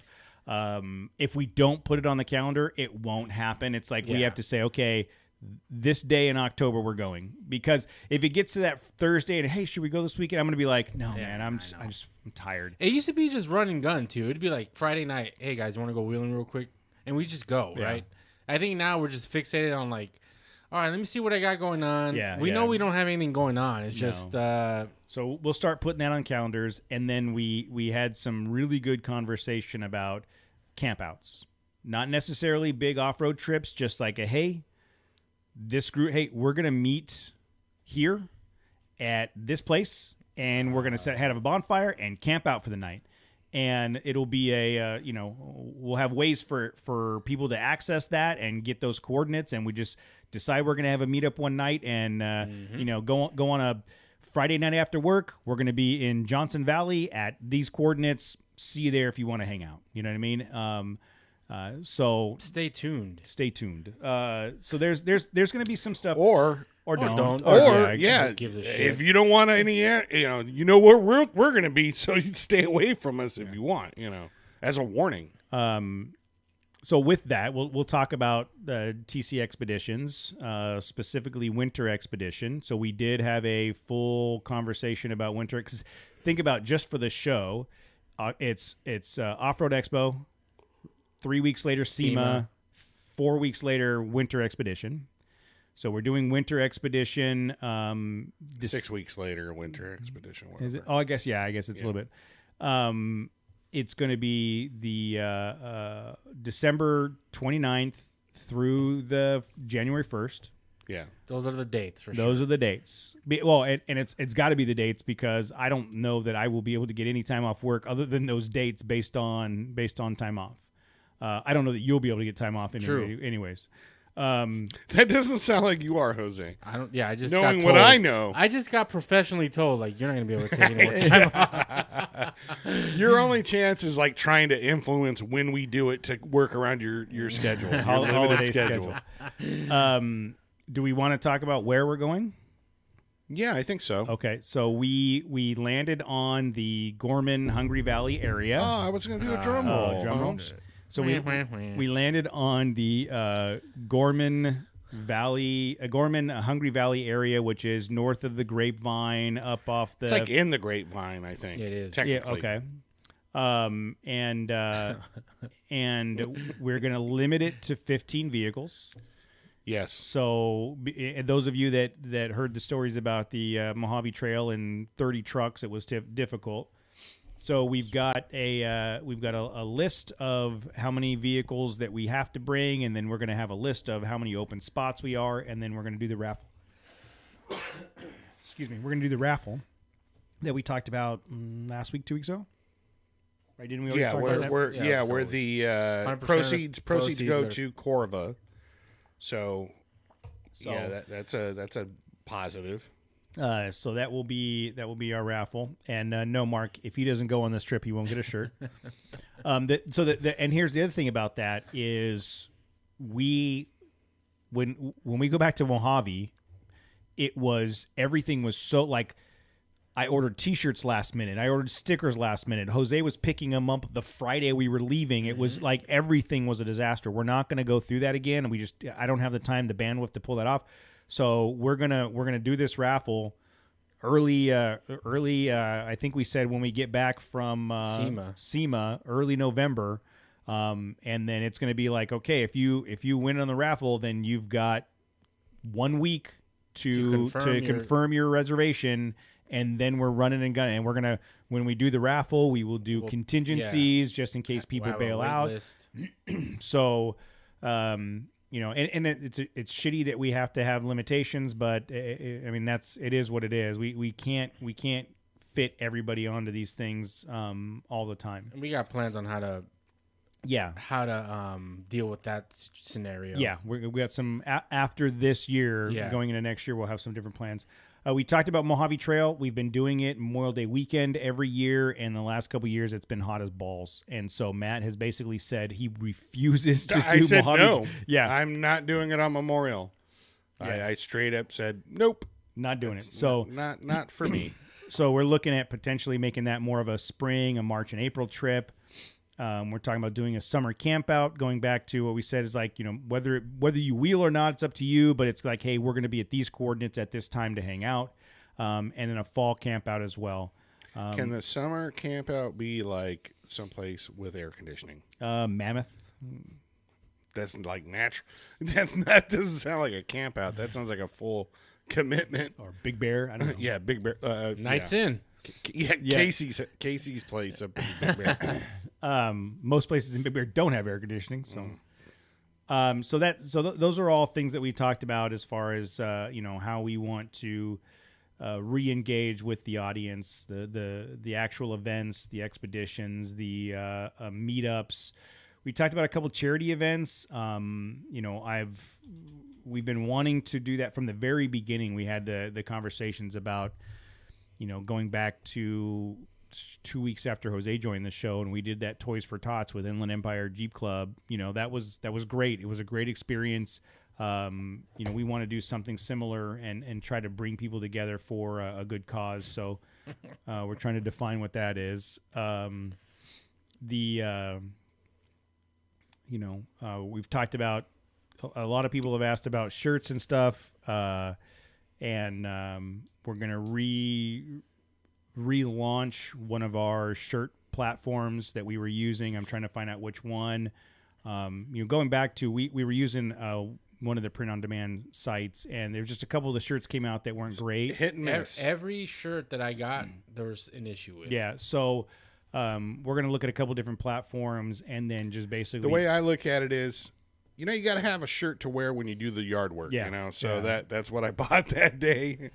If we don't put it on the calendar, it won't happen. It's like we have to say, okay, this day in October we're going, because if it gets to that Thursday and hey, should we go this weekend? I'm gonna be like, no, man, I'm tired. It used to be just run and gun too. It'd be like Friday night. Hey guys, you want to go wheeling real quick? And we just go, right? I think now we're just fixated on like, all right, let me see what I got going on. We know we don't have anything going on. It's just so we'll start putting that on calendars, and then we had some really good conversation about campouts. Not necessarily big off-road trips, just like a hey, this group, hey, we're gonna meet here at this place, and we're gonna have a bonfire and camp out for the night. And it'll be we'll have ways for people to access that and get those coordinates, and we just decide we're going to have a meetup one night and, go on a Friday night after work. We're going to be in Johnson Valley at these coordinates. See you there if you want to hang out. You know what I mean? So stay tuned. So there's going to be some stuff Or don't. Or give a shit. if you don't want any, you know where we're going to be, so you stay away from us if you want, as a warning. So with that, we'll talk about TC expeditions, specifically winter expedition. So we did have a full conversation about winter. Because think about just for the show, it's Off-Road Expo, 3 weeks later SEMA, 4 weeks later winter expedition. So we're doing winter expedition. 6 weeks later, winter expedition. Whatever. Is it? Oh, I guess it's a little bit. It's going to be the December 29th through the January 1st. Yeah, those are the dates for sure. Those are the dates. And it's got to be the dates because I don't know that I will be able to get any time off work other than those dates based on time off. I don't know that you'll be able to get time off anyways. That doesn't sound like you are, Jose. I don't. Yeah, I just knowing got told, what I know. I just got professionally told like you're not going to be able to take any more time off. Your only chance is like trying to influence when we do it to work around your schedule, your holiday schedule. Do we want to talk about where we're going? Yeah, I think so. Okay, so we landed on the Gorman Hungry Valley area. Oh, I was going to do a drum roll. Drum roll. So we landed on the Gorman Hungry Valley area, which is north of the Grapevine, up off the. It's like in the Grapevine, I think. It is. Technically. Yeah. Okay. And we're gonna limit it to 15 vehicles. Yes. So those of you that heard the stories about the Mojave Trail and 30 trucks, it was difficult. So we've got a list of how many vehicles that we have to bring, and then we're going to have a list of how many open spots we are, and then we're going to do the raffle. Excuse me. We're going to do the raffle that we talked about last week, 2 weeks ago. Right? Didn't we already talk about that? Where the proceeds go to Corva. So yeah, that's a positive. So that will be our raffle. And no, Mark, if he doesn't go on this trip, he won't get a shirt. And here's the other thing about that is when we go back to Mojave, everything was so like I ordered T-shirts last minute. I ordered stickers last minute. Jose was picking them up the Friday we were leaving. It was like everything was a disaster. We're not going to go through that again. I don't have the time, the bandwidth to pull that off. So we're gonna do this raffle early. I think we said when we get back from SEMA, early November, and then it's going to be like, okay, if you win on the raffle, then you've got 1 week to confirm your reservation, and then we're running and gunning, and we're gonna, when we do the raffle, we will do contingencies just in case people bail out. So, you know, and it's shitty that we have to have limitations, but I mean, it is what it is. We can't fit everybody onto these things all the time. And we got plans on how to deal with that scenario. Yeah, we got some after this year, going into next year, we'll have some different plans. We talked about Mojave Trail. We've been doing it Memorial Day weekend every year, and the last couple of years it's been hot as balls. And so Matt has basically said he refuses to do Mojave. No. Yeah, I'm not doing it on Memorial. Yeah. I straight up said nope, not doing it. So not for me. So we're looking at potentially making that more of a spring, a March and April trip. We're talking about doing a summer camp out, going back to what we said is like, you know, whether you wheel or not, it's up to you, but it's like, hey, we're going to be at these coordinates at this time to hang out, and then a fall camp out as well. Can the summer camp out be like someplace with air conditioning? Mammoth. That's like natural. That doesn't sound like a camp out. That sounds like a full commitment. Or Big Bear. I don't know. Yeah, Big Bear. Nights in. Yeah, Casey's place up in Big Bear. Most places in Big Bear don't have air conditioning, so those are all things that we talked about as far as you know, how we want to re-engage with the audience, the actual events, the expeditions, the meetups. We talked about a couple charity events. You know, we've been wanting to do that from the very beginning. We had the conversations about, you know, going back to 2 weeks after Jose joined the show, and we did that Toys for Tots with Inland Empire Jeep Club. You know, that was great. It was a great experience. You know, we want to do something similar and try to bring people together for a good cause. So we're trying to define what that is. You know, we've talked about, a lot of people have asked about shirts and stuff, and we're going to relaunch one of our shirt platforms that we were using. I'm trying to find out which one. You know, going back to, we were using one of the print-on-demand sites, and there's just a couple of the shirts came out that weren't great. Hit and miss. Every shirt that I got, there was an issue with. Yeah, so we're going to look at a couple different platforms, and then just basically... The way I look at it is, you know, you got to have a shirt to wear when you do the yard work, you know? So that's what I bought that day.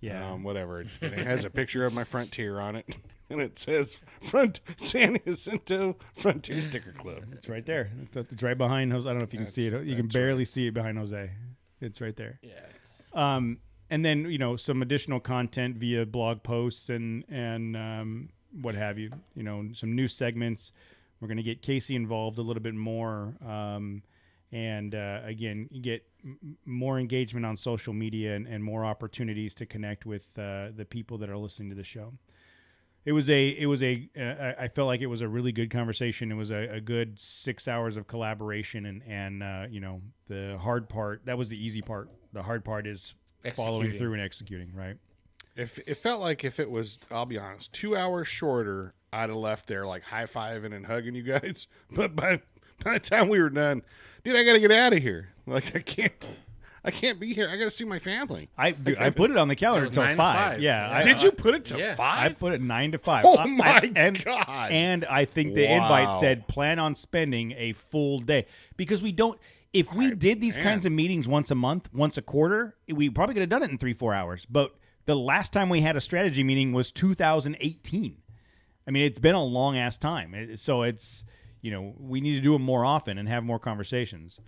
Yeah. Whatever. And it has a picture of my Frontier on it. And it says Front San Jacinto Frontier Sticker Club. It's right there. It's right behind Jose. I don't know if you can see it. You can barely see it behind Jose. It's right there. Yeah. And then, you know, some additional content via blog posts and what have you. You know, some new segments. We're going to get Casey involved a little bit more. And again, get more engagement on social media and more opportunities to connect with the people that are listening to the show. I felt like it was a really good conversation. It was a good 6 hours of collaboration, and you know, the hard part, that was the easy part. The hard part is following through and executing, right? If it felt like if it was, I'll be honest, 2 hours shorter, I'd have left there like high-fiving and hugging you guys. But by the time we were done, dude, I got to get out of here. Like, I can't be here. I got to see my family. I put it on the calendar until 5. Yeah. Did you put it to 5? I put it 9 to 5. Oh, my God. And I think the invite said plan on spending a full day. Because we don't, if we did these kinds of meetings once a month, once a quarter, we probably could have done it in 3-4 hours. But the last time we had a strategy meeting was 2018. I mean, it's been a long-ass time. So it's, you know, we need to do them more often and have more conversations.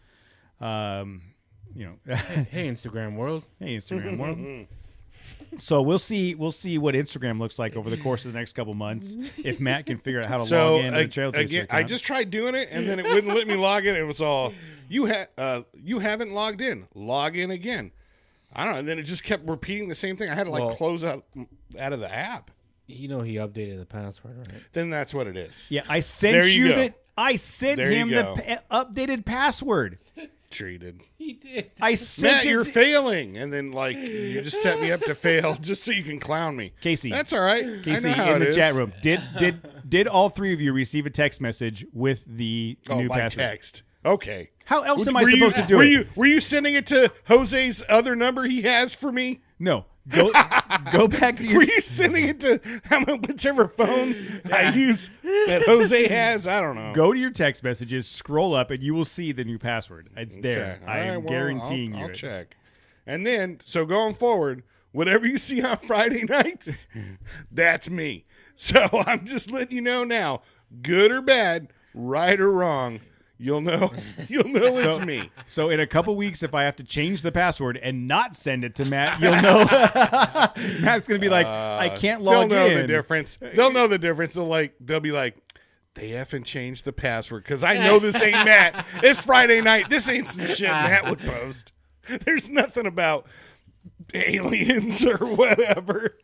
You know, hey, Instagram world. Hey, Instagram world. So we'll see what Instagram looks like over the course of the next couple months if Matt can figure out how to log in to the Trail Taster account. I just tried doing it, and then it wouldn't let me log in. It was all, you haven't logged in. Log in again. I don't know. And then it just kept repeating the same thing. I had to close out of the app. You know, he updated the password, right? Then that's what it is. Yeah, I sent I sent him the updated password. Sure you did. He did. I sent Matt, it. you're failing, and then like you just set me up to fail just so you can clown me. Casey. That's all right. Casey I know how in it the is. chat room. Did all three of you receive a text message with the new by password? text. Okay. How else am Were I supposed to do it? Were you sending it to Jose's other number he has for me? No. Go back to your. Were you sending it to whichever phone I use that Jose has? I don't know. Go to your text messages, scroll up, and you will see the new password. It's there. Okay. I am All right, well, guaranteeing you. I'll it. check. And then, so going forward, whatever you see on Friday nights, that's me. So I'm just letting you know now, good or bad, right or wrong, you'll know it's me. So in a couple weeks, if I have to change the password and not send it to Matt, you'll know. Matt's gonna be like, I can't log They'll know in. the difference. They'll know the difference. They'll be like, they effing changed the password because I know this ain't Matt. It's Friday night. This ain't some shit Matt would post. There's nothing about aliens or whatever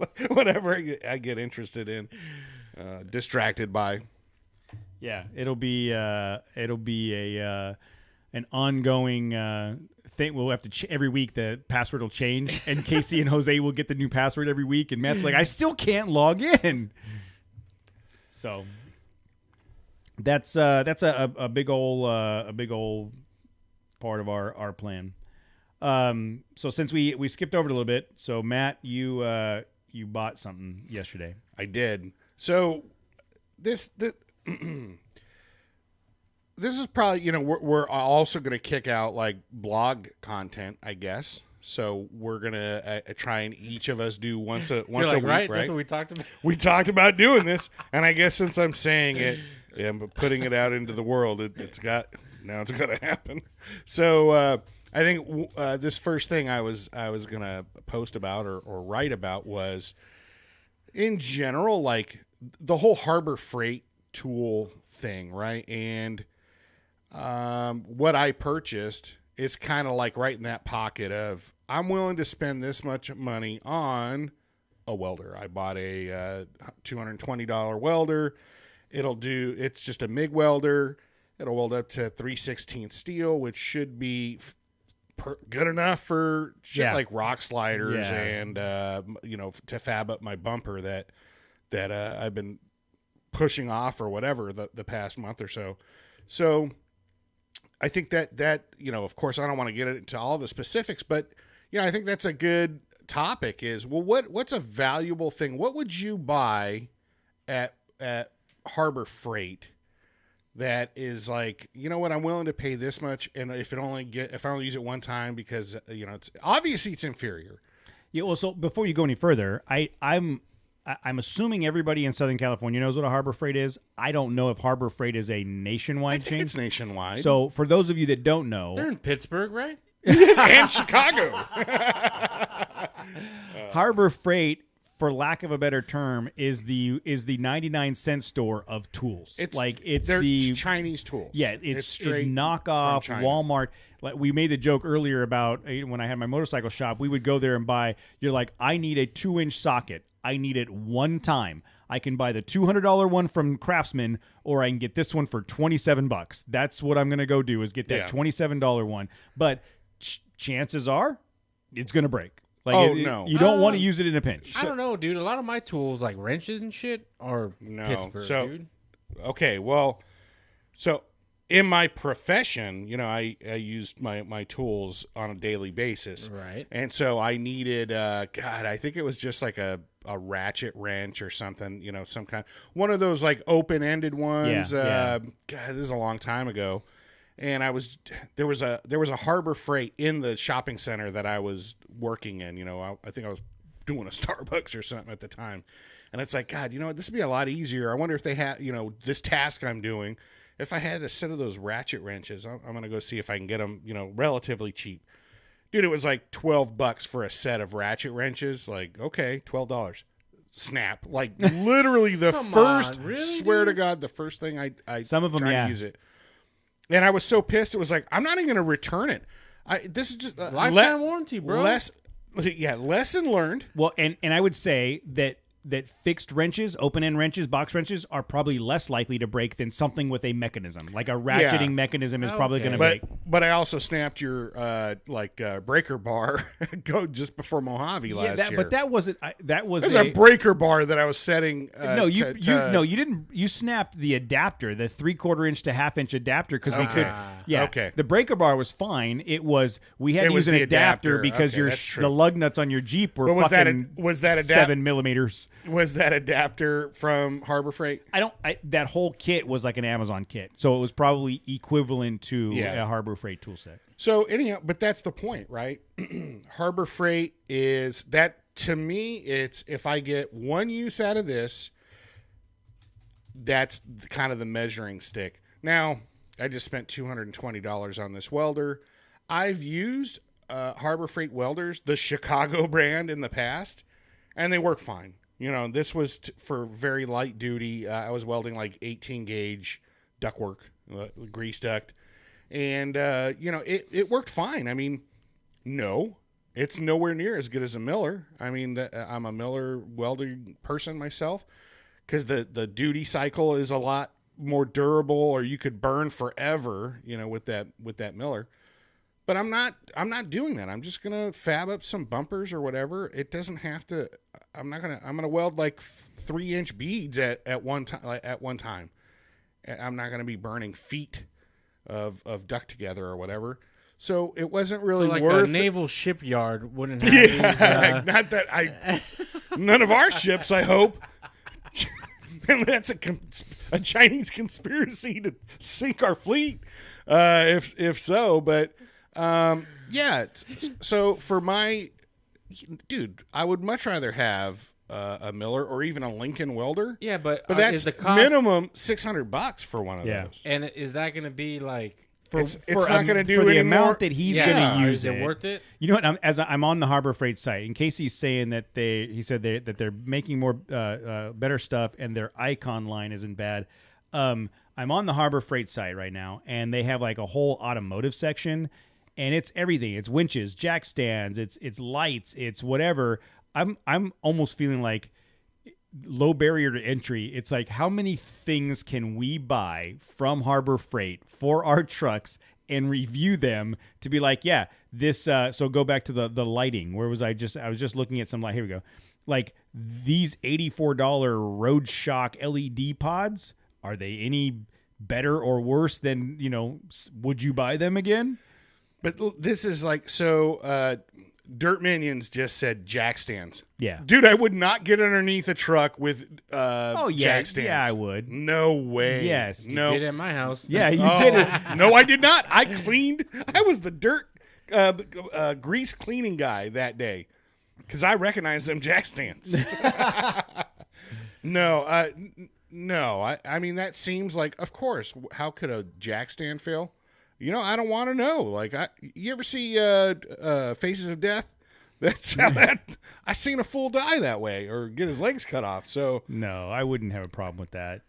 I get interested in, distracted by. Yeah, it'll be an ongoing thing. We'll have to every week the password will change, and Casey and Jose will get the new password every week, and Matt's like, I still can't log in. So that's a big old part of our plan. So since we skipped over it a little bit, so Matt, you bought something yesterday. I did. So this is probably, we're also going to kick out like blog content, I guess. So we're going to try and each of us do once a week, right? That's what we talked about. We talked about doing this, and I guess since I'm saying it, but putting it out into the world, it's going to happen. So I think this first thing I was going to post about or write about was, in general, like the whole Harbor Freight tool thing, right? And what I purchased is kind of like right in that pocket of, I'm willing to spend this much money on a welder. I bought a $220 welder. It's just a MIG welder. It'll weld up to 3/16 steel, which should be good enough for shit like rock sliders and to fab up my bumper that I've been pushing off or whatever the past month or so. So I think that of course I don't want to get into all the specifics, but I think that's a good topic is, well, what's a valuable thing? What would you buy at Harbor Freight that is like, I'm willing to pay this much, and if I only use it one time because it's obviously it's inferior. Yeah. Well, so before you go any further, I'm assuming everybody in Southern California knows what a Harbor Freight is. I don't know if Harbor Freight is a nationwide chain. It's nationwide. So for those of you that don't know, They're in Pittsburgh, right? and Chicago. Harbor Freight, for lack of a better term, is the 99-cent store of tools. They're the Chinese tools. Yeah, it's straight knockoff from China. Walmart. Like we made the joke earlier about when I had my motorcycle shop, we would go there and buy. You're like, I need a 2-inch socket. I need it one time. I can buy the $200 one from Craftsman, or I can get this one for $27. That's what I'm going to go do, is get that $27 one. But chances are, it's going to break. Like, no. You don't want to use it in a pinch. I don't know, dude. A lot of my tools, like wrenches and shit, are Pittsburgh, dude. Okay, well, so in my profession, I used my tools on a daily basis. Right. And so I needed, I think it was just like a ratchet wrench or something, some kind, one of those like open-ended ones. Yeah. God, this is a long time ago. And there was a Harbor Freight in the shopping center that I was working in. I think I was doing a Starbucks or something at the time. And it's like, God, this would be a lot easier. I wonder if they had, this task I'm doing, if I had a set of those ratchet wrenches, I'm going to go see if I can get them, relatively cheap. Dude, it was like $12 for a set of ratchet wrenches. Like, okay, $12. Snap. Like, literally the first, really, swear dude? to God, the first thing I Some of them, tried to use it. And I was so pissed. It was like, I'm not even going to return it. This is just lifetime warranty, bro. Lesson learned. Well, and I would say that that fixed wrenches, open-end wrenches, box wrenches are probably less likely to break than something with a mechanism. Like a ratcheting mechanism is probably going to break. But I also snapped your breaker bar go just before Mojave last year. But that wasn't. That was a breaker bar that I was setting. No, you didn't. You snapped the adapter, the 3/4 inch to 1/2 inch adapter, because we could. Yeah. Okay. The breaker bar was fine. We had to use an adapter because the lug nuts on your Jeep were fucking was that 7 millimeters. Was that adapter from Harbor Freight? That whole kit was like an Amazon kit, so it was probably equivalent to a Harbor Freight tool set. So anyhow, but that's the point, right? Harbor Freight is that, to me, it's if I get one use out of this, that's kind of the measuring stick. Now, I just spent $220 on this welder. I've used Harbor Freight welders, the Chicago brand, in the past, and they work fine. You know, this was for very light duty. I was welding like 18 gauge ductwork, grease duct. And, it worked fine. I mean, no, it's nowhere near as good as a Miller. I mean, I'm a Miller welding person myself, because the duty cycle is a lot more durable, or you could burn forever, with that Miller. But I'm not doing that. I'm just going to fab up some bumpers or whatever. It doesn't have to. I'm going to weld like 3-inch beads at one time. I'm not going to be burning feet of duct together or whatever. So it wasn't really worth a naval shipyard wouldn't have these, not that none of our ships, I hope. And that's a Chinese conspiracy to sink our fleet, if so. But so for my dude, I would much rather have a Miller or even a Lincoln welder. Yeah, but that's is the cost minimum $600 for one of those. And is that going to be like? It's not going to do for the any amount more. that he's going to use. Is it worth it? You know what? As I'm on the Harbor Freight site, in case he's saying that he said that they're making more better stuff and their Icon line isn't bad. I'm on the Harbor Freight site right now, and they have like a whole automotive section, and it's everything. It's winches, jack stands, it's lights, it's whatever. I'm almost feeling like low barrier to entry. It's like, how many things can we buy from Harbor Freight for our trucks and review them to be like, yeah, this. So go back to the lighting. Where was I was just looking at some light. Here we go. Like these $84 Road Shock LED pods. Are they any better or worse than, would you buy them again? But this is like, so Dirt Minions just said jack stands. Yeah. Dude, I would not get underneath a truck with jack stands. Yeah, I would. No way. Yes. No. You did at my house. Yeah, you did it. No, I did not. I was the dirt grease cleaning guy that day because I recognized them jack stands. No. I mean, that seems like, of course, how could a jack stand fail? I don't want to know. Like, you ever see Faces of Death? That's how I seen a fool die that way or get his legs cut off. So no, I wouldn't have a problem with that.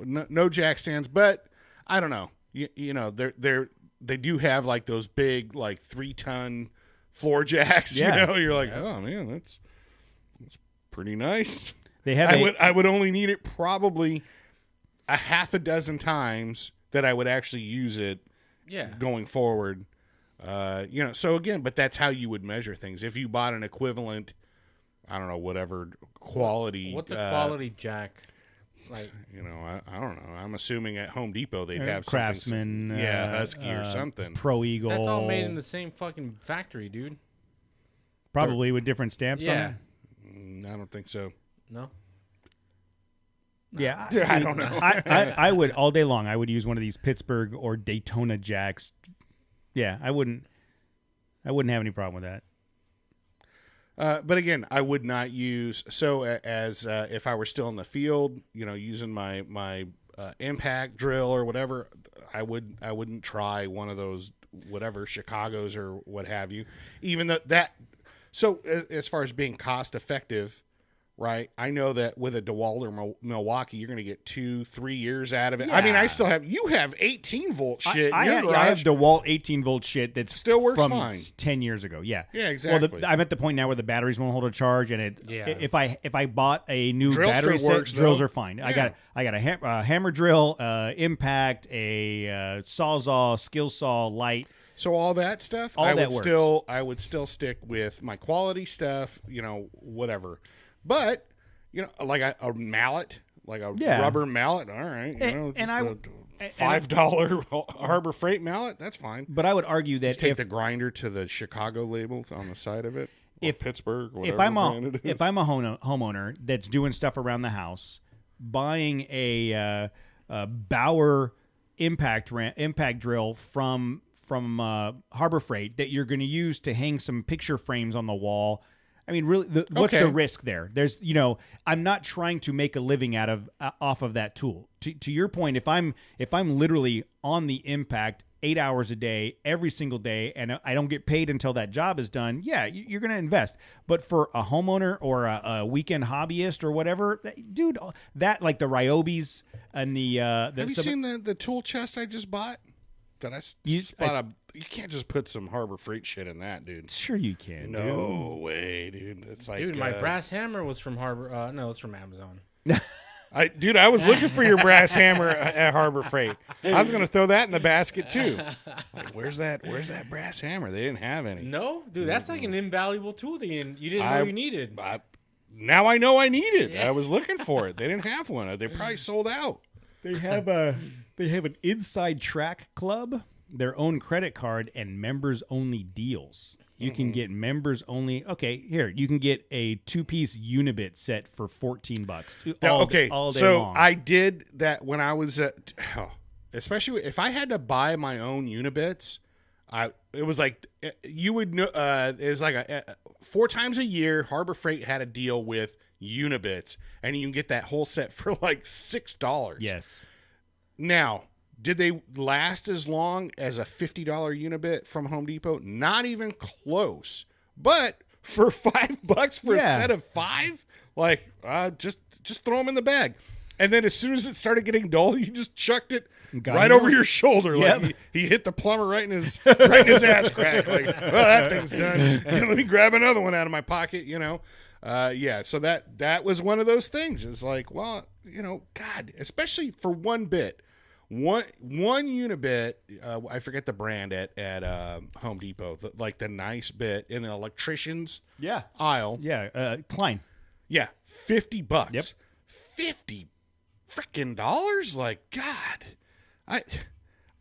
No jack stands, but I don't know. They do have like those big like 3-ton floor jacks. Yeah. You're like, oh man, that's pretty nice. They have. I would only need it probably a half a dozen times that I would actually use it. Yeah. Going forward, so again, but that's how you would measure things. If you bought an equivalent, I don't know, whatever quality. What's a quality jack? Like, I don't know. I'm assuming at Home Depot they'd have Craftsman, something, Husky or something. Pro Eagle. That's all made in the same fucking factory, dude. Probably with different stamps on it. I don't think so. No. Yeah, I don't know. I would all day long. I would use one of these Pittsburgh or Daytona jacks. Yeah, I wouldn't have any problem with that. But again, I would not use as if I were still in the field, using my impact drill or whatever. I wouldn't try one of those whatever Chicago's or what have you. Even though that. So as far as being cost effective. right? I know that with a DeWalt or Milwaukee, you're going to get 2-3 years out of it. I mean, I still have, you have 18 volt shit in your garage. I have DeWalt 18 volt shit that still works from fine 10 years ago. Yeah. Yeah, exactly. Well, I'm at the point now where the batteries won't hold a charge, and if I bought a new Drill battery still set, works, drills though. are fine. Yeah. I got a hammer drill, impact, a Sawzall, skill saw, light. So all that stuff, All I that would still stick with my quality stuff, whatever. But like a mallet, like a rubber mallet. All right, $5 Harbor Freight mallet. That's fine. But I would argue that Just take the grinder to the Chicago label on the side of it, or Pittsburgh, whatever brand it is. If I'm a homeowner that's doing stuff around the house, buying a Bauer impact drill from Harbor Freight that you're going to use to hang some picture frames on the wall. I mean, really, what's the risk there? There's, I'm not trying to make a living off of that tool. To your point, if I'm literally on the impact 8 hours a day, every single day, and I don't get paid until that job is done, yeah, you're going to invest. But for a homeowner or a weekend hobbyist or whatever, dude, that like the Ryobis and the have you seen the tool chest I just bought? You can't just put some Harbor Freight shit in that, dude. Sure you can. No way, dude. It's like, dude, my brass hammer was from Harbor. No, it's from Amazon. I was looking for your brass hammer at Harbor Freight. I was gonna throw that in the basket too. Like, where's that brass hammer? They didn't have any. No, dude, that's like an invaluable tool that you didn't know you needed. Now I know I need it. Yeah. I was looking for it. They didn't have one. They probably sold out. They have an Inside Track Club, their own credit card, and members only deals. You can get members only. Okay, here you can get a 2-piece Unibit set for $14. All day long. I did that when I was especially if I had to buy my own Unibits. It was like you would know. It was like 4 times a year. Harbor Freight had a deal with Unibits, and you can get that whole set for like $6. Yes. Now, did they last as long as a $50 Unibit from Home Depot? Not even close. But for $5 for a set of 5, like just throw them in the bag. And then as soon as it started getting dull, you just chucked it right over your shoulder. Yep. Like he hit the plumber right in his ass crack. Like, well, that thing's done. Let me grab another one out of my pocket. So that was one of those things. It's like, well, God, especially for one bit. One Unibit, I forget the brand at Home Depot, the nice bit in the electrician's aisle. Yeah, Klein. Yeah, $50. Yep. $50 freaking dollars. Like, God, I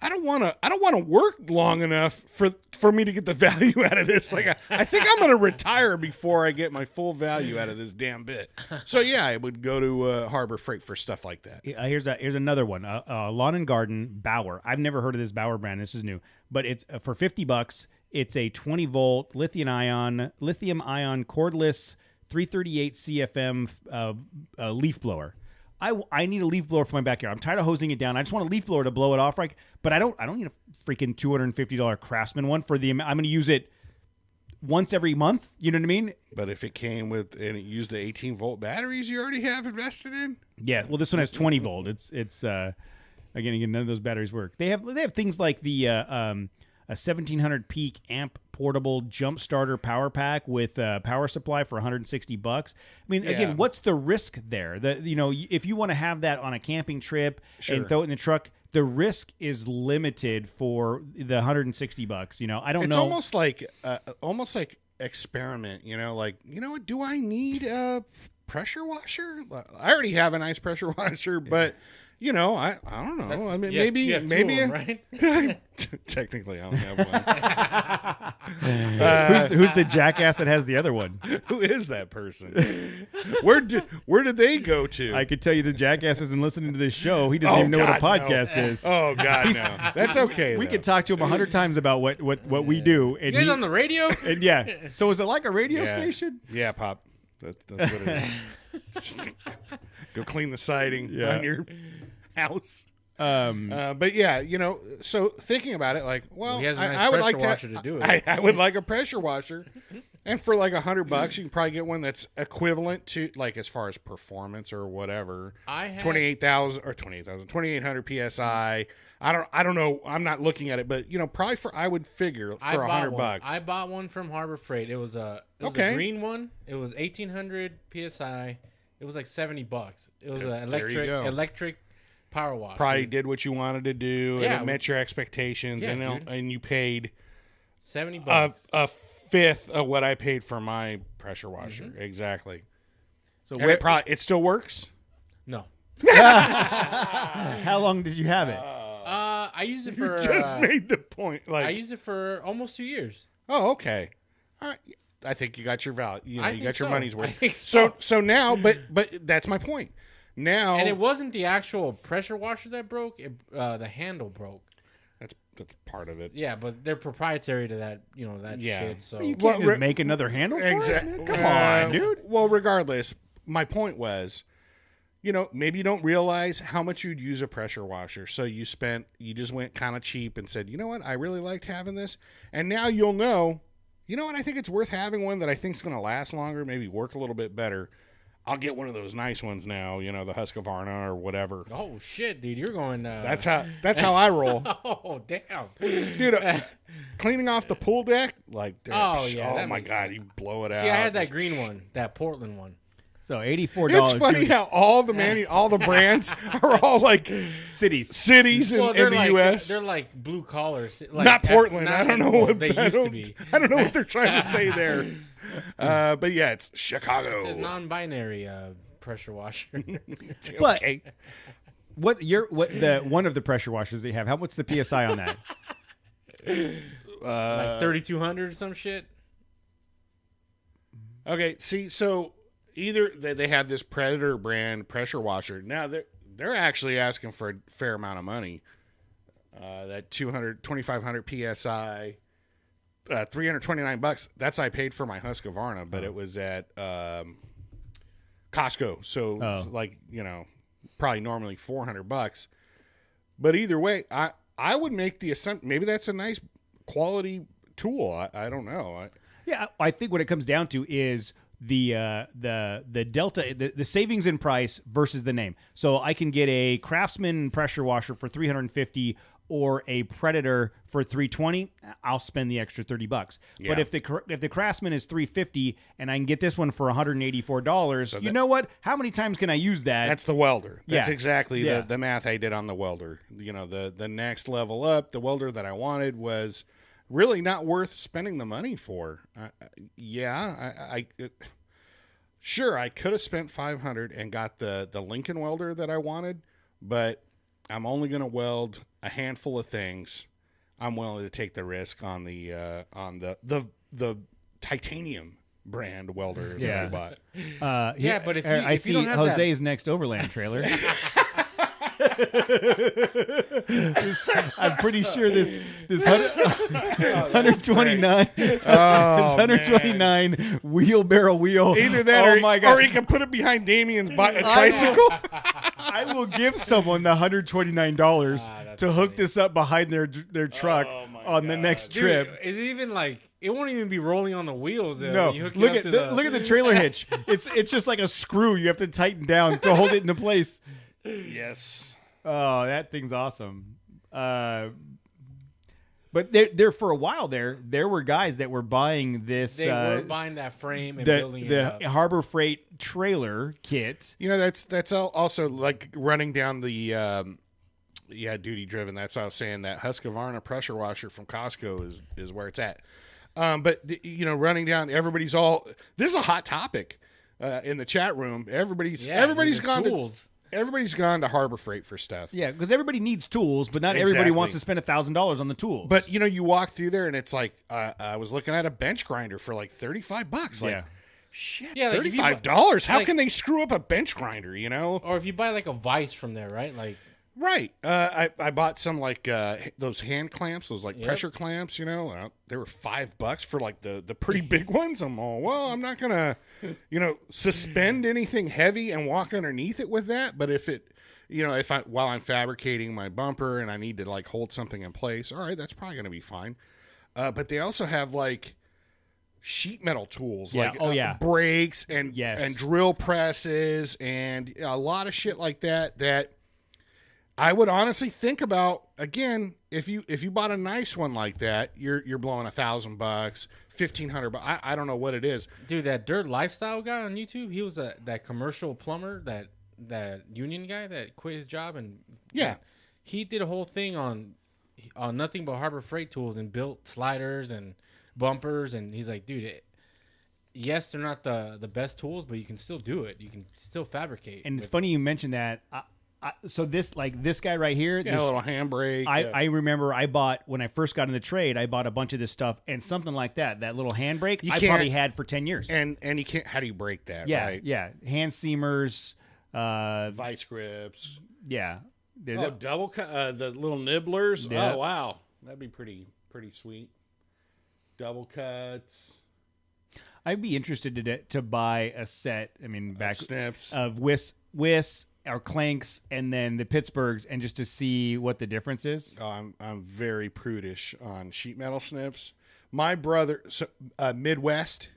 don't want to work long enough for me to get the value out of this. Like, I think I'm going to retire before I get my full value out of this damn bit. So yeah, I would go to Harbor Freight for stuff like that. Here's another one. Lawn and Garden Bauer. I've never heard of this Bauer brand. This is new, but it's for $50. It's a 20 volt lithium ion cordless 338 CFM leaf blower. I need a leaf blower for my backyard. I'm tired of hosing it down. I just want a leaf blower to blow it off, right? But I don't need a freaking $250 Craftsman one for I'm going to use it once every month. You know what I mean? But if it came with and it used the 18 volt batteries you already have invested in, yeah. Well, this one has 20 volt. It's again none of those batteries work. They have things like the a 1700 peak amp portable jump starter power pack with power supply for $160. I mean, again, what's the risk there? If you want to have that on a camping trip and throw it in the truck, the risk is limited for the $160. I don't know. It's almost like experiment. What? Do I need a pressure washer? I already have a nice pressure washer, but. I don't know. I mean, maybe, right? Technically, I don't have one. Who's the jackass that has the other one? Who is that person? Where did they go to? I could tell you the jackass isn't listening to this show. He doesn't even know what a podcast is. Oh God, no. That's okay. We could talk to him 100 times about what we do. And he's on the radio. And yeah. So is it like a radio station? Yeah, Pop. That's what it is. Go clean the siding on your house. But yeah, so thinking about it, like, well, He has a nice I would pressure like washer to do it. I would like a pressure washer, and for like $100, you can probably get one that's equivalent to, like, as far as performance or whatever. I had 2800 psi. I don't know. I'm not looking at it, but probably I would figure for $100. I bought one from Harbor Freight. It was a green one. It was 1800 psi. It was like $70. It was an electric power wash. Probably did what you wanted to do, and Yeah. it met your expectations, Yeah, and you paid $70. a fifth of what I paid for my pressure washer. Mm-hmm. Exactly. So And it still works. No. how long did you have it? I used it for. Just made the point. Like, I used it for almost 2 years. oh, okay. All right. I think you got your value. You I think got your so. money's worth. I think so. So now, but that's my point. Now, And it wasn't the actual pressure washer that broke. The handle broke. that's part of it. Yeah, but they're proprietary to that. That Yeah. shit. So You Well, can't just make another handle for Exactly. it? Come on, dude. Well, regardless, my point was, maybe you don't realize how much you'd use a pressure washer. So you just went kind of cheap and said, you know what, I really liked having this. And now you'll know, you know what, I think it's worth having one that I think is going to last longer, maybe work a little bit better. I'll get one of those nice ones now, the Husqvarna or whatever. Oh shit, dude, you're going. That's how I roll. Oh damn, Dude, cleaning off the pool deck, like, Oh, yeah, oh that my makes God, sense. you blow it out. See, I had that green one, that Portland one. So $84. It's funny how all the brands are all like cities. in the like, U.S. They're like blue collars. Like, Not Portland. I don't know well, what they I used don't, to be. I don't know what they're trying to say there. But yeah, it's Chicago. It's a non-binary pressure washer. But Okay. one of the pressure washers that you have? What's the PSI on that? Like 3,200 or some shit. Okay, see, so either they have this Predator brand pressure washer. Now they're actually asking for a fair amount of money. That 2,500 psi, $329. That's I paid for my Husqvarna, but it was at Costco, so it's like probably normally $400. But either way, I would make the assumption maybe that's a nice quality tool. I don't know. Yeah, I think what it comes down to is the delta, the savings in price versus the name. So I can get a Craftsman pressure washer for $350 or a Predator for $320. I'll spend the extra $30. Yeah. But if the Craftsman is $350 and I can get this one for $184, So you know what? How many times can I use that? That's the welder. That's Yeah. exactly Yeah. the math I did on the welder. The next level up, the welder that I wanted was really not worth spending the money for. Sure, I could have spent $500 and got the Lincoln welder that I wanted, but I'm only going to weld a handful of things. I'm willing to take the risk on the titanium brand welder that I bought. Yeah, but if I you see don't have Jose's next Overland trailer. I'm pretty sure this 129 this 129 wheelbarrow wheel. Either that, oh or, my God. or you can put it behind Damien's tricycle. I will give someone the $129 to hook this up behind their truck on the next trip. Dude, is it even like it won't even be rolling on the wheels? No, when you hook it look up at to look at the trailer hitch. It's just like a screw you have to tighten down to hold it into place. Yes. Oh, that thing's awesome. But there for a while there were guys that were buying this. They were buying that frame and building it up. The Harbor Freight trailer kit. That's also like running down the duty driven. That's how I was saying that Husqvarna pressure washer from Costco is where it's at. But running down, everybody's all. This is a hot topic in the chat room. Everybody's gone tools. Everybody's gone to Harbor Freight for stuff. Yeah, because everybody needs tools, but not everybody wants to spend $1,000 on the tools. But you walk through there and it's like I was looking at a bench grinder for like $35. Like, yeah. shit, Yeah, like $35. How like- can they screw up a bench grinder? Or if you buy like a vise from there, right? Like Right. I bought some like those hand clamps, those like Yep. pressure clamps. They were $5 for like the pretty big ones. I'm not gonna suspend anything heavy and walk underneath it with that. But if it if while I'm fabricating my bumper and I need to like hold something in place, all right, that's probably going to be fine. But they also have like sheet metal tools, Yeah. like brakes and Yes. and drill presses and a lot of shit like that I would honestly think about. Again, if you bought a nice one like that, you're blowing $1,000, $1,500. I don't know what it is. Dude, that Dirt Lifestyle guy on YouTube, he was that commercial plumber, that union guy that quit his job, and Yeah. he did a whole thing on nothing but Harbor Freight tools and built sliders and bumpers, and he's like, dude, yes, they're not the best tools, but you can still do it. You can still fabricate. And it's funny you mentioned that. So this guy right here, Yeah, this, a little handbrake. I remember I bought, when I first got in the trade, I bought a bunch of this stuff, and something like that little handbrake, I probably had for 10 years. and you can't. How do you break that? Yeah, right? yeah. Hand seamers, Vice grips. yeah. Oh, double cut. The little nibblers. Yeah. Oh wow, that'd be pretty sweet. Double cuts. I'd be interested to buy a set. I mean, back Snips. of Wiss or Clanks, and then the Pittsburghs, and just to see what the difference is. Oh, I'm very prudish on sheet metal snips. My brother, Midwest.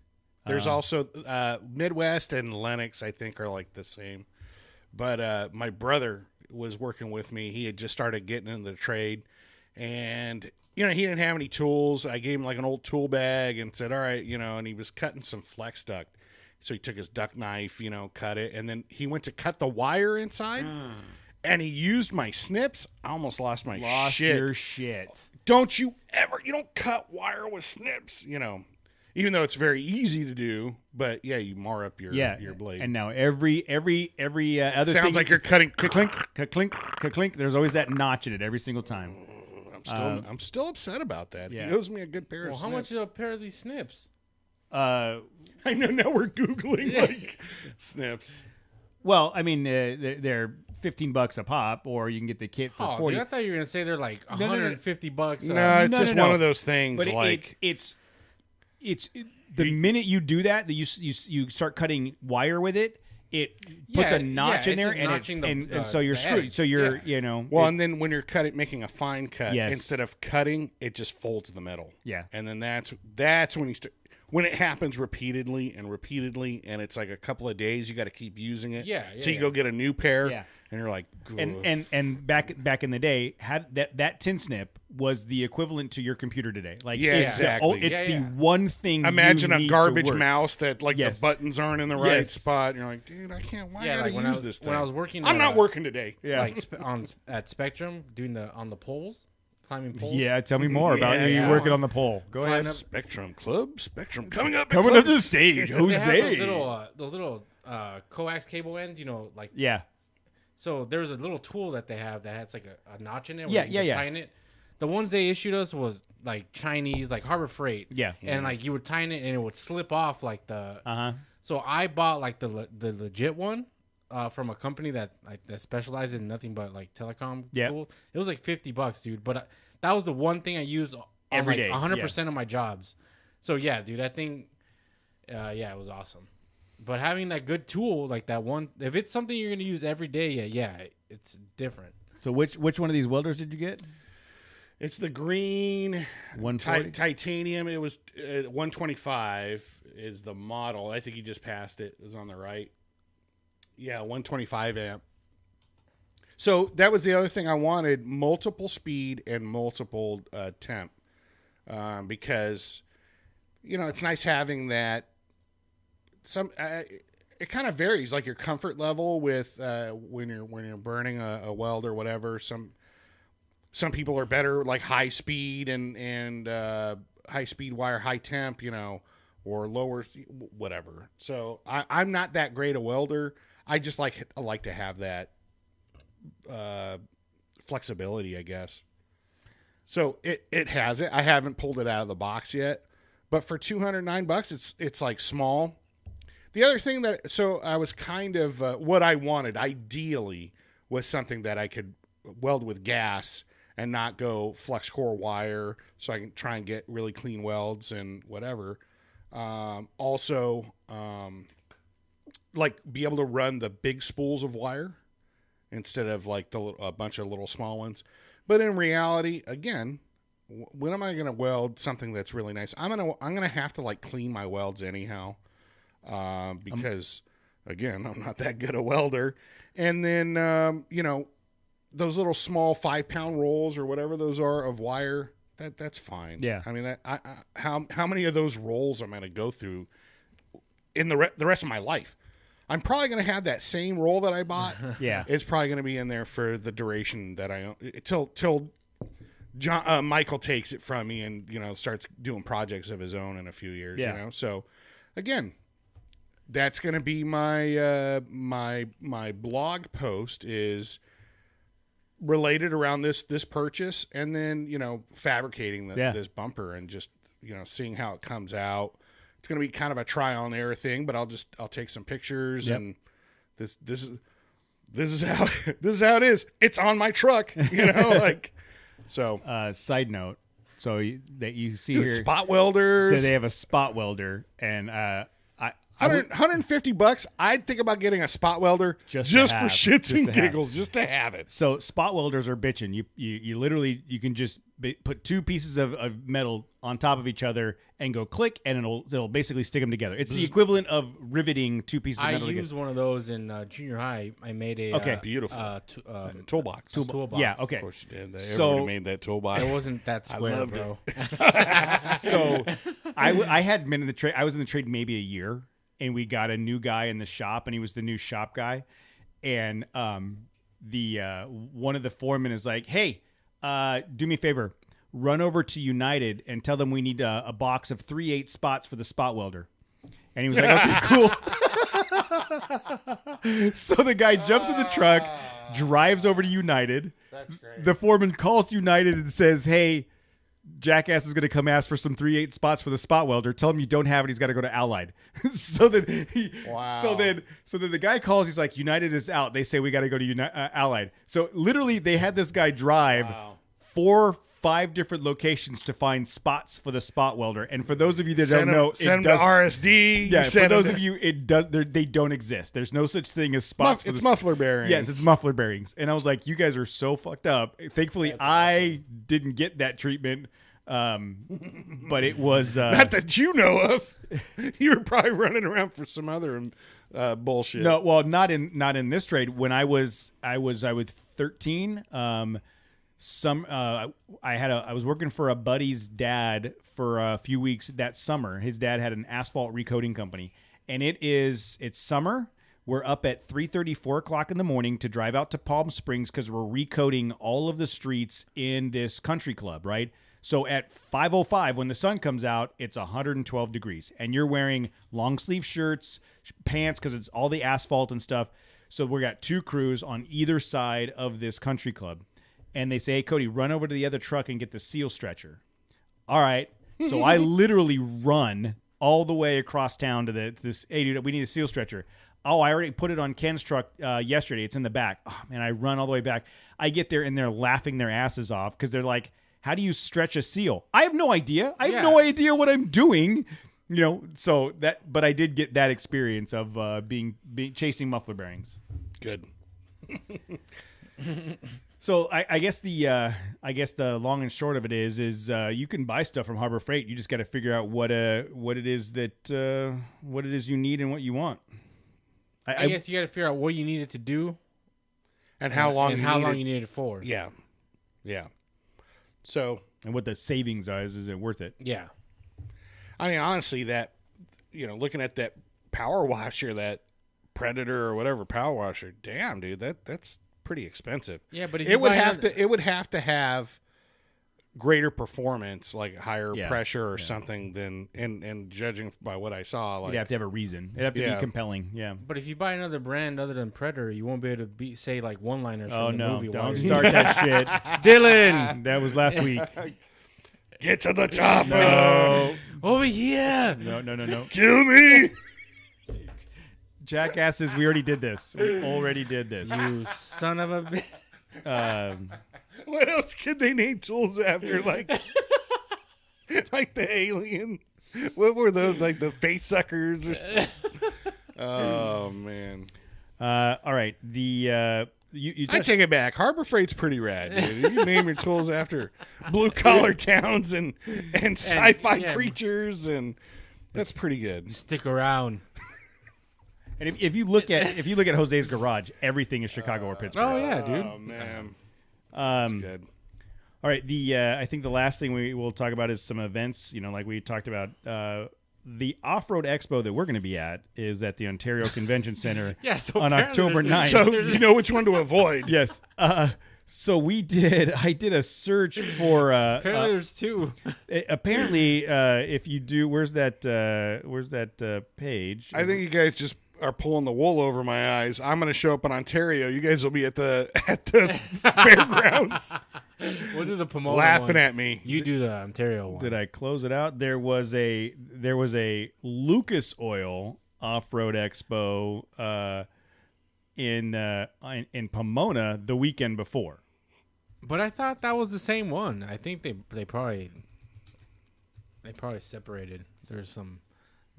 There's also Midwest and Lennox, I think, are like the same. But my brother was working with me. He had just started getting into the trade, and he didn't have any tools. I gave him like an old tool bag and said, all right, and he was cutting some flex duct. So he took his duck knife, cut it, and then he went to cut the wire inside, and he used my snips. I almost lost my shit. Your shit. Don't you don't cut wire with snips, even though it's very easy to do, but yeah, you mar up your blade. And now every other Sounds thing, like you're cutting. clink, clink, clink. There's always that notch in it every single time. I'm still upset about that. Yeah. He owes me a good pair well, of how snips. much is a pair of these snips? I know, now we're Googling like snips. Well, I mean, they're $15 a pop, or you can get the kit for Oh, 40. dude, I thought you were gonna say they're like no. $150. No, it's No, just no, no. one of those things. But like it's the minute you do that you start cutting wire with it, it puts a notch in there, and so you're screwed. So you're well, and then when you're making a fine cut, Yes. instead of cutting, it just folds the metal. Yeah. And then that's when you start. When it happens repeatedly, and it's like a couple of days, you got to keep using it. Yeah, So you go get a new pair. Yeah. And you're like, and back in the day, that tin snip was the equivalent to your computer today. Like, Yeah, it's exactly. It's the one thing. imagine you a need garbage to work. mouse that like Yes. the buttons aren't in the right Yes. spot. And you're like, dude, I can't. Why I gotta like use this thing? when I was working, I'm not working today. Yeah. like at Spectrum doing on the poles, climbing poles. Yeah, tell me more about you Yeah. working on the pole. Go Flying ahead. up- Spectrum Club, Spectrum coming up. Coming up to the stage, They have Jose. those little coax cable ends, like. Yeah. So there's a little tool that they have that has like a notch in it. Yeah, where you yeah, just yeah. Tighten it. The ones they issued us was like Chinese, like Harbor Freight. Yeah. And like you would tighten it and it would slip off like the. Uh-huh. So I bought like the legit one from a company that specializes in nothing but like telecom Yeah. tool. It was like $50, dude. But that was the one thing I used on Every like day, 100% of my jobs. So yeah, dude, that thing, it was awesome. But having that good tool, like that one, if it's something you're gonna use every day, it's different. So which one of these welders did you get? It's the green 140? titanium. It was 125 is the model. I think you just passed it. It was on the right. Yeah, 125 amp. So that was the other thing I wanted: multiple speed and multiple temp, because it's nice having that. It kind of varies, like your comfort level with when you're burning a weld or whatever. Some people are better like high speed and high speed wire, high temp, or lower, whatever. So I'm not that great a welder. I just like to have that flexibility, I guess. So it has it. I haven't pulled it out of the box yet, but for $209, it's like small. The other thing I was kind of what I wanted ideally was something that I could weld with gas and not go flux core wire, so I can try and get really clean welds and whatever. Also, like be able to run the big spools of wire instead of like a bunch of little small ones. But in reality, again, when am I going to weld something that's really nice? I'm gonna have to like clean my welds anyhow, because again, I'm not that good a welder. And then those little small 5-pound rolls or whatever those are of wire, that's fine. Yeah. I mean, how many of those rolls am I going to go through in the rest of my life? I'm probably going to have that same roll that I bought. Yeah. It's probably going to be in there for the duration that I own, till Michael takes it from me and starts doing projects of his own in a few years. Yeah. So again, that's going to be my my blog post is related around this purchase, and then fabricating this bumper and just seeing how it comes out. It's going to be kind of a trial and error thing, but I'll take some pictures. Yep. And this is how it is. It's on my truck, so. Side note, so that you see here, spot welders. So they have a spot welder, and $150. I'd think about getting a spot welder just for shits and giggles, just to have it. So spot welders are bitching. You literally can just put two pieces of metal on top of each other and go click, and it'll basically stick them together. It's the equivalent of riveting two pieces of metal together. I used one of those in junior high. I made a beautiful toolbox. Toolbox. Yeah, okay. Of course you did. Everybody made that toolbox. It wasn't that square, bro. So I had been in the trade. I was in the trade maybe a year, and we got a new guy in the shop, and he was the new shop guy. And the one of the foremen is like, "Hey, do me a favor, run over to United and tell them we need a box of 3/8 spots for the spot welder." And he was like, "Okay, cool." So the guy jumps in the truck, drives over to United. That's great. The foreman calls United and says, "Hey, Jackass is going to come ask for some 3/8 spots for the spot welder. Tell him you don't have it. He's got to go to Allied." So then the guy calls. He's like, "United is out. They say we got to go to Allied." So literally, they had this guy drive 4-5 different locations to find spots for the spot welder. And for those of you that don't know, send them to RSD. Yeah, for those of you, they don't exist. There's no such thing as spots. It's muffler bearings. Yes, it's muffler bearings. And I was like, you guys are so fucked up. Thankfully, I didn't get that treatment. But it was not that you know of. You were probably running around for some other bullshit. No, well, not in this trade. When I was 13. I was working for a buddy's dad for a few weeks that summer. His dad had an asphalt recoating company, and it's summer. We're up at 3:30, 4 o'clock in the morning to drive out to Palm Springs because we're recoating all of the streets in this country club, right? So at 5:05, when the sun comes out, it's 112 degrees, and you're wearing long sleeve shirts, pants, because it's all the asphalt and stuff. So we got two crews on either side of this country club. And they say, "Hey, Cody, run over to the other truck and get the seal stretcher." All right. So I literally run all the way across town to this. "Hey, dude, we need a seal stretcher." "Oh, I already put it on Ken's truck yesterday. It's in the back." Oh, man, I run all the way back. I get there, and they're laughing their asses off because they're like, "How do you stretch a seal?" I have no idea. I have no idea what I'm doing. But I did get that experience of being chasing muffler bearings. Good. So I guess the long and short of it is you can buy stuff from Harbor Freight. You just got to figure out what it is you need and what you want. I guess you got to figure out what you need it to do, and how long you need it for. Yeah. So, and what the savings is it worth it? Yeah. I mean, honestly, that looking at that power washer, that Predator or whatever power washer, damn, dude, that's pretty expensive. Yeah, but if it would have to have greater performance, like higher pressure or something than, and judging by what I saw, like you'd have to have a reason. It'd have to be compelling. Yeah. But if you buy another brand other than Predator, you won't be able to say like one-liners from the movie. Don't start that shit. Dylan! That was last week. Get to the top. No. Over here. No. Kill me. Jackasses, we already did this. You son of a bitch. What else could they name tools after? Like the alien? What were those? Like the face suckers or something? Oh, man. All right. I take it back. Harbor Freight's pretty rad, dude. You can name your tools after blue collar towns and sci-fi creatures, and that's pretty good. Stick around. And if you look at Jose's garage, everything is Chicago or Pittsburgh. Oh yeah, dude. Oh man, that's good. All right, I think the last thing we will talk about is some events. Like we talked about, the Off-Road Expo that we're going to be at is at the Ontario Convention Center on October 9th. So you know which one to avoid. Yes. So I did a search for. Apparently there's two. Apparently, if you do, where's that page? I think you guys just are pulling the wool over my eyes. I'm going to show up in Ontario. You guys will be at the fairgrounds. We'll do the Pomona laughing one. at me. You do the Ontario one. Did I close it out? There was a Lucas Oil Off-Road Expo in Pomona the weekend before. But I thought that was the same one. I think they probably separated. There's some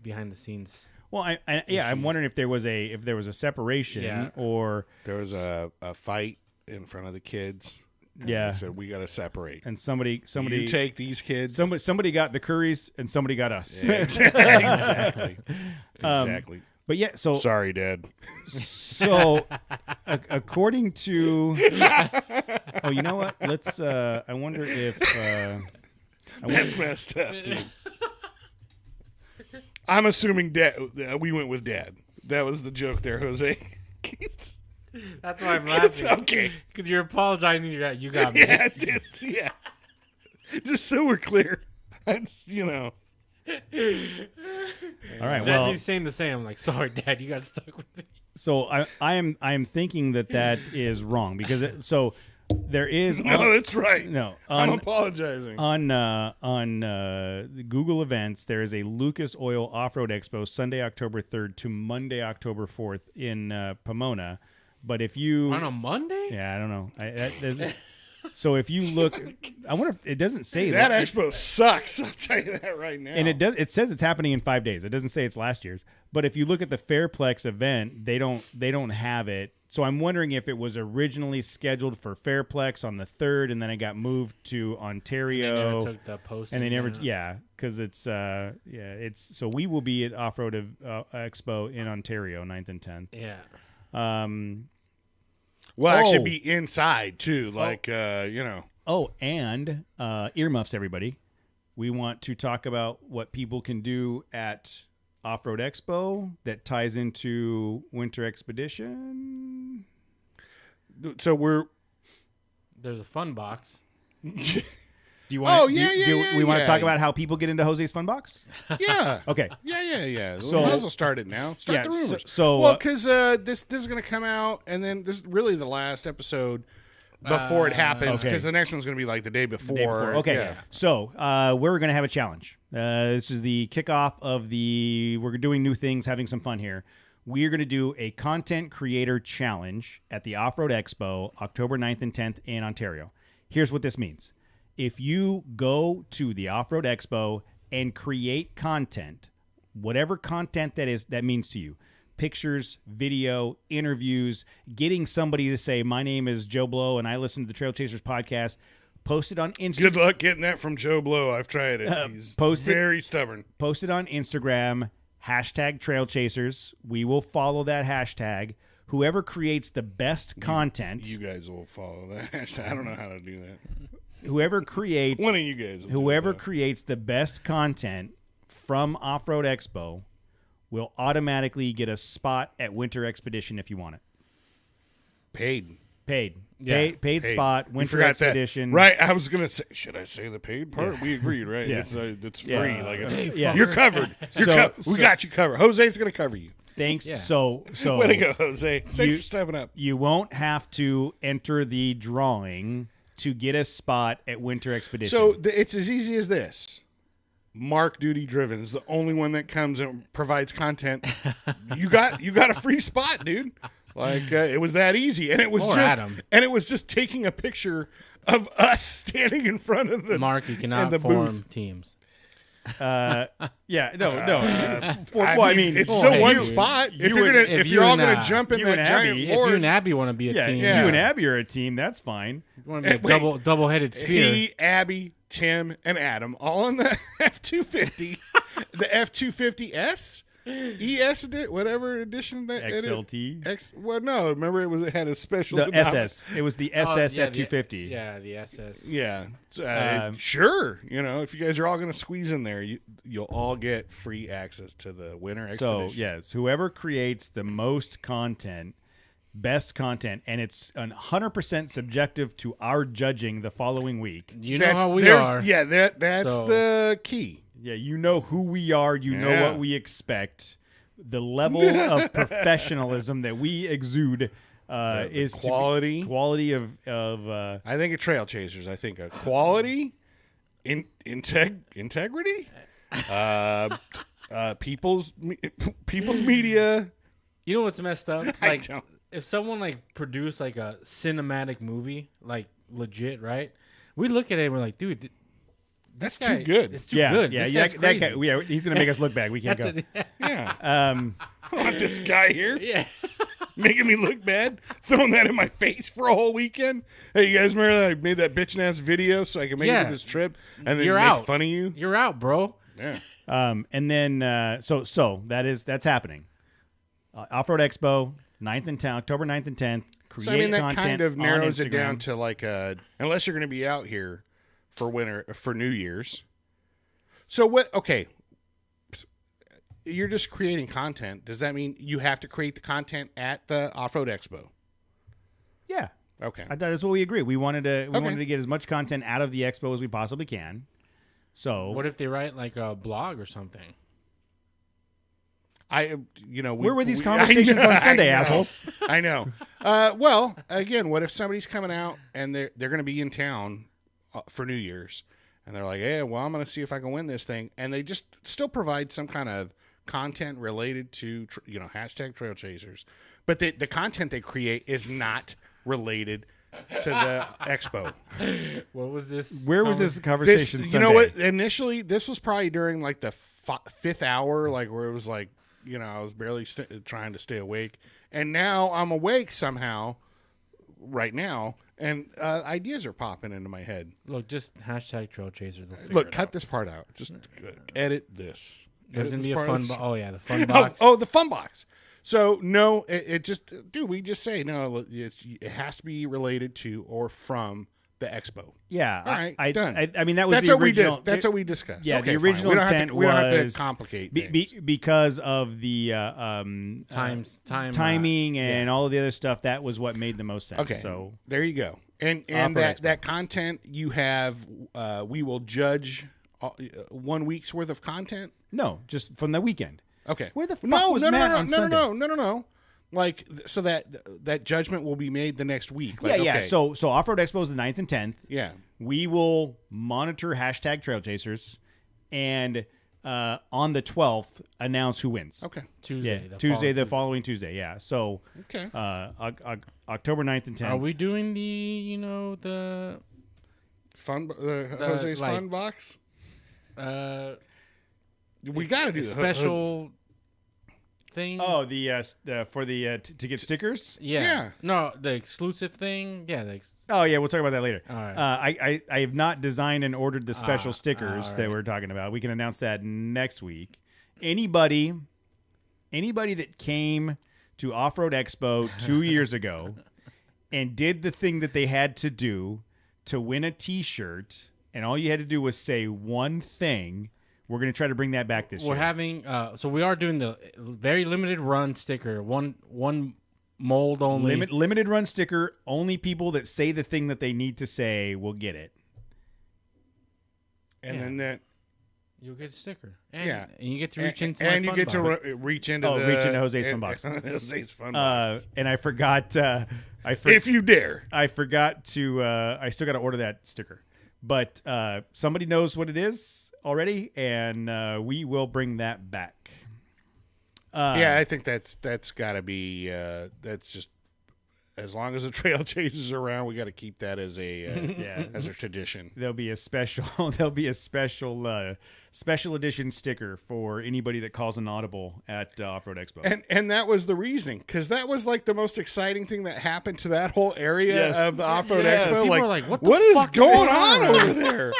behind the scenes. Well, I'm wondering if there was a separation or there was a fight in front of the kids. And they said we got to separate. And somebody you take these kids. Somebody got the Currys and somebody got us. Yeah, exactly. Exactly. But yeah, so sorry, Dad. So according to oh, you know what? Let's I wonder if that's messed up. I'm assuming Dad. We went with Dad. That was the joke there, Jose. That's why I'm laughing. Okay, because you're apologizing. You got me. Yeah, yeah. Just so we're clear, that's All right. Well, he's saying the same. I'm like, sorry, Dad, you got stuck with me. So I am thinking that is wrong because there is that's right. No, I'm apologizing. On the Google Events, there is a Lucas Oil Off-Road Expo Sunday, October 3rd to Monday, October 4th in Pomona. But if you on a Monday, I don't know. So if you look, I wonder if it doesn't say that expo sucks. I'll tell you that right now. And it says it's happening in 5 days. It doesn't say it's last year's. But if you look at the Fairplex event, they don't have it. So I'm wondering if it was originally scheduled for Fairplex on the 3rd, and then it got moved to Ontario. And they never took the posting. And they never, because it's so we will be at Off-Road Expo in Ontario, 9th and 10th. Yeah. Well, actually be inside too, Oh, and earmuffs, everybody. We want to talk about what people can do at Off-Road Expo that ties into Winter Expedition. So there's a fun box. Do you want? We want to talk yeah. about how people get into Jose's Fun Box? Yeah. Okay. Yeah. So we might as well start it now. Start the rumors. Because this is going to come out, and then this is really the last episode before it happens. Because the next one's going to be like the day before. Okay. Yeah. So we're going to have a challenge. This is the kickoff of we're doing new things, having some fun here. We're going to do a content creator challenge at the Off-Road Expo, October 9th and 10th in Ontario. Here's what this means. If you go to the Off-Road Expo and create content, whatever content that means to you, pictures, video, interviews, getting somebody to say, my name is Joe Blow and I listen to the Trail Chasers podcast, post it on Instagram. Good luck getting that from Joe Blow. I've tried it. He's very stubborn. Post it on Instagram, #Trail Chasers. We will follow that hashtag. Whoever creates the best content. You guys will follow that hashtag. I don't know how to do that. Whoever creates one of you guys. Whoever creates the best content from Off-Road Expo will automatically get a spot at Winter Expedition if you want it. Paid spot. Winter Expedition. That. Right. I was gonna say. Should I say the paid part? Yeah. We agreed, right? Yeah. It's free. Yeah. You're covered. We got you covered. Jose's gonna cover you. Thanks. Yeah. So way to go, Jose. Thanks for stepping up. You won't have to enter the drawing to get a spot at Winter Expedition. So it's as easy as this. Mark Duty Driven is the only one that comes and provides content. You got a free spot, dude. Like it was that easy, and it was just taking a picture of us standing in front of the Mark. You cannot form teams. Yeah, no. I mean, it's well, still hey, one you- spot. If you you're and- gonna, if if you you're all and, gonna jump in you that and giant Abby- If Ford, you and Abby want to be a yeah, team, you and Abby are a team. That's fine. you want to be Wait. a double-headed spear. he, Abby, Tim, and Adam all in the F-250, the F-250S, ES, whatever edition that XLT. Well, no, remember it had a special. The denominator. SS. It was the Oh, SS yeah, F-250. Yeah, the SS. Yeah, Um, sure. If you guys are all going to squeeze in there, you'll all get free access to the winter So, expedition. yes, whoever creates the most content, best content, and it's 100% subjective to our judging the following week. You know how we are. Yeah, that's So- the key. Yeah, you know who we are. You know Yeah. what we expect. The level of professionalism that we exude is to be- quality. quality of I think of Trail Chasers. I think of quality, integrity, people's media. You know what's messed up? I Like, don't. if someone produced like a cinematic movie, like legit, right? We look at it and we're like, dude, That's this guy, too good. It's too yeah, good. yeah, This yeah. guy's That crazy. guy, yeah, he's gonna make us look bad. We can't go. That's Yeah, Um, I want this guy here yeah. making me look bad, throwing that in my face for a whole weekend. Hey, you guys remember that I made that bitchin' ass video so I can make it Yeah. to this trip and then You're make out. fun of you? You're out, bro. Yeah. and then so that's happening. Off-Road Expo, 9th and 10th, October 9th and 10th. Create So I mean that content kind of on narrows it down Instagram. to like unless you're going to be out here for New Year's. So what? Okay, you're just creating content. Does that mean you have to create the content at the Off-Road Expo? Yeah. Okay. I thought that's what we agreed. We wanted to Okay. wanted to get as much content out of the expo as we possibly can. So What if they write like a blog or something? where were these conversations on Sunday, assholes? I know. Well, again, what if somebody's coming out and they're going to be in town for New Year's, and they're like, "Hey, well, I'm going to see if I can win this thing," and they just still provide some kind of content related to hashtag Trail Chasers, but the content they create is not related to the expo. What was this? Where was this conversation You Sunday? know what? Initially, this was probably during like the fifth hour, like where it was like, I was barely trying to stay awake, and now I'm awake somehow right now, and ideas are popping into my head. Look, just hashtag Trail Chasers. They'll figure Look, it cut out. this part out. Just edit this. There's Edit gonna this be a part fun. of the Oh yeah, the fun box. Oh, the fun box. So no, it just, dude, we just say no. It has to be related to or from the expo. Yeah, All right, I done. I mean that was That's the what we original. did. That's what we discussed. Yeah, Okay, the fine. original We don't intent have to, we don't have was to complicate things. because of the timing and all of the other stuff. That was what made the most sense. Okay, So there you go. And Off-Road Expo. that content you have, we will judge 1 week's worth of content. no, just from the weekend. Okay. Where the fuck was Matt on Sunday? No. Like, so that judgment will be made the next week. Like, Yeah. okay, So Off-Road Expo is the 9th and 10th. yeah. We will monitor hashtag Trail Chasers, and on the 12th Oh, announce who wins. Okay. Tuesday. Tuesday, the following Tuesday. Yeah. So Okay. October 9th and 10th. Are we doing the Fun. Jose's like, fun box. uh We got to do the special thing? Oh, for the to get stickers. yeah. Yeah. No, the exclusive thing. Yeah. Oh yeah, we'll talk about that later. All right. I have not designed and ordered the special stickers all that right. we're talking about. We can announce that next week. Anybody that came to Off-Road Expo 2 years ago and did the thing that they had to do to win a T-shirt, and all you had to do was say one thing. We're going to try to bring that back this We're year. having so we are doing the very limited run sticker. One mold only. Limited run sticker. Only people that say the thing that they need to say will get it. And Yeah. then that. You'll get a sticker. And, Yeah. and you get to reach into and my you fun get to box. reach into reach into Jose's fun box. Jose's fun box. And I forgot. If you dare. I forgot to. I still got to order that sticker, but somebody knows what it is already, and we will bring that back. Yeah, I think that's got to be. That's just as long as the trail chases are around, we got to keep that as a as a tradition. There'll be a special special edition sticker for anybody that calls an audible at Off-Road Expo. And that was the reasoning, because that was like the most exciting thing that happened to that whole area of the Off-Road Expo. People Like, are like, what is going on over there?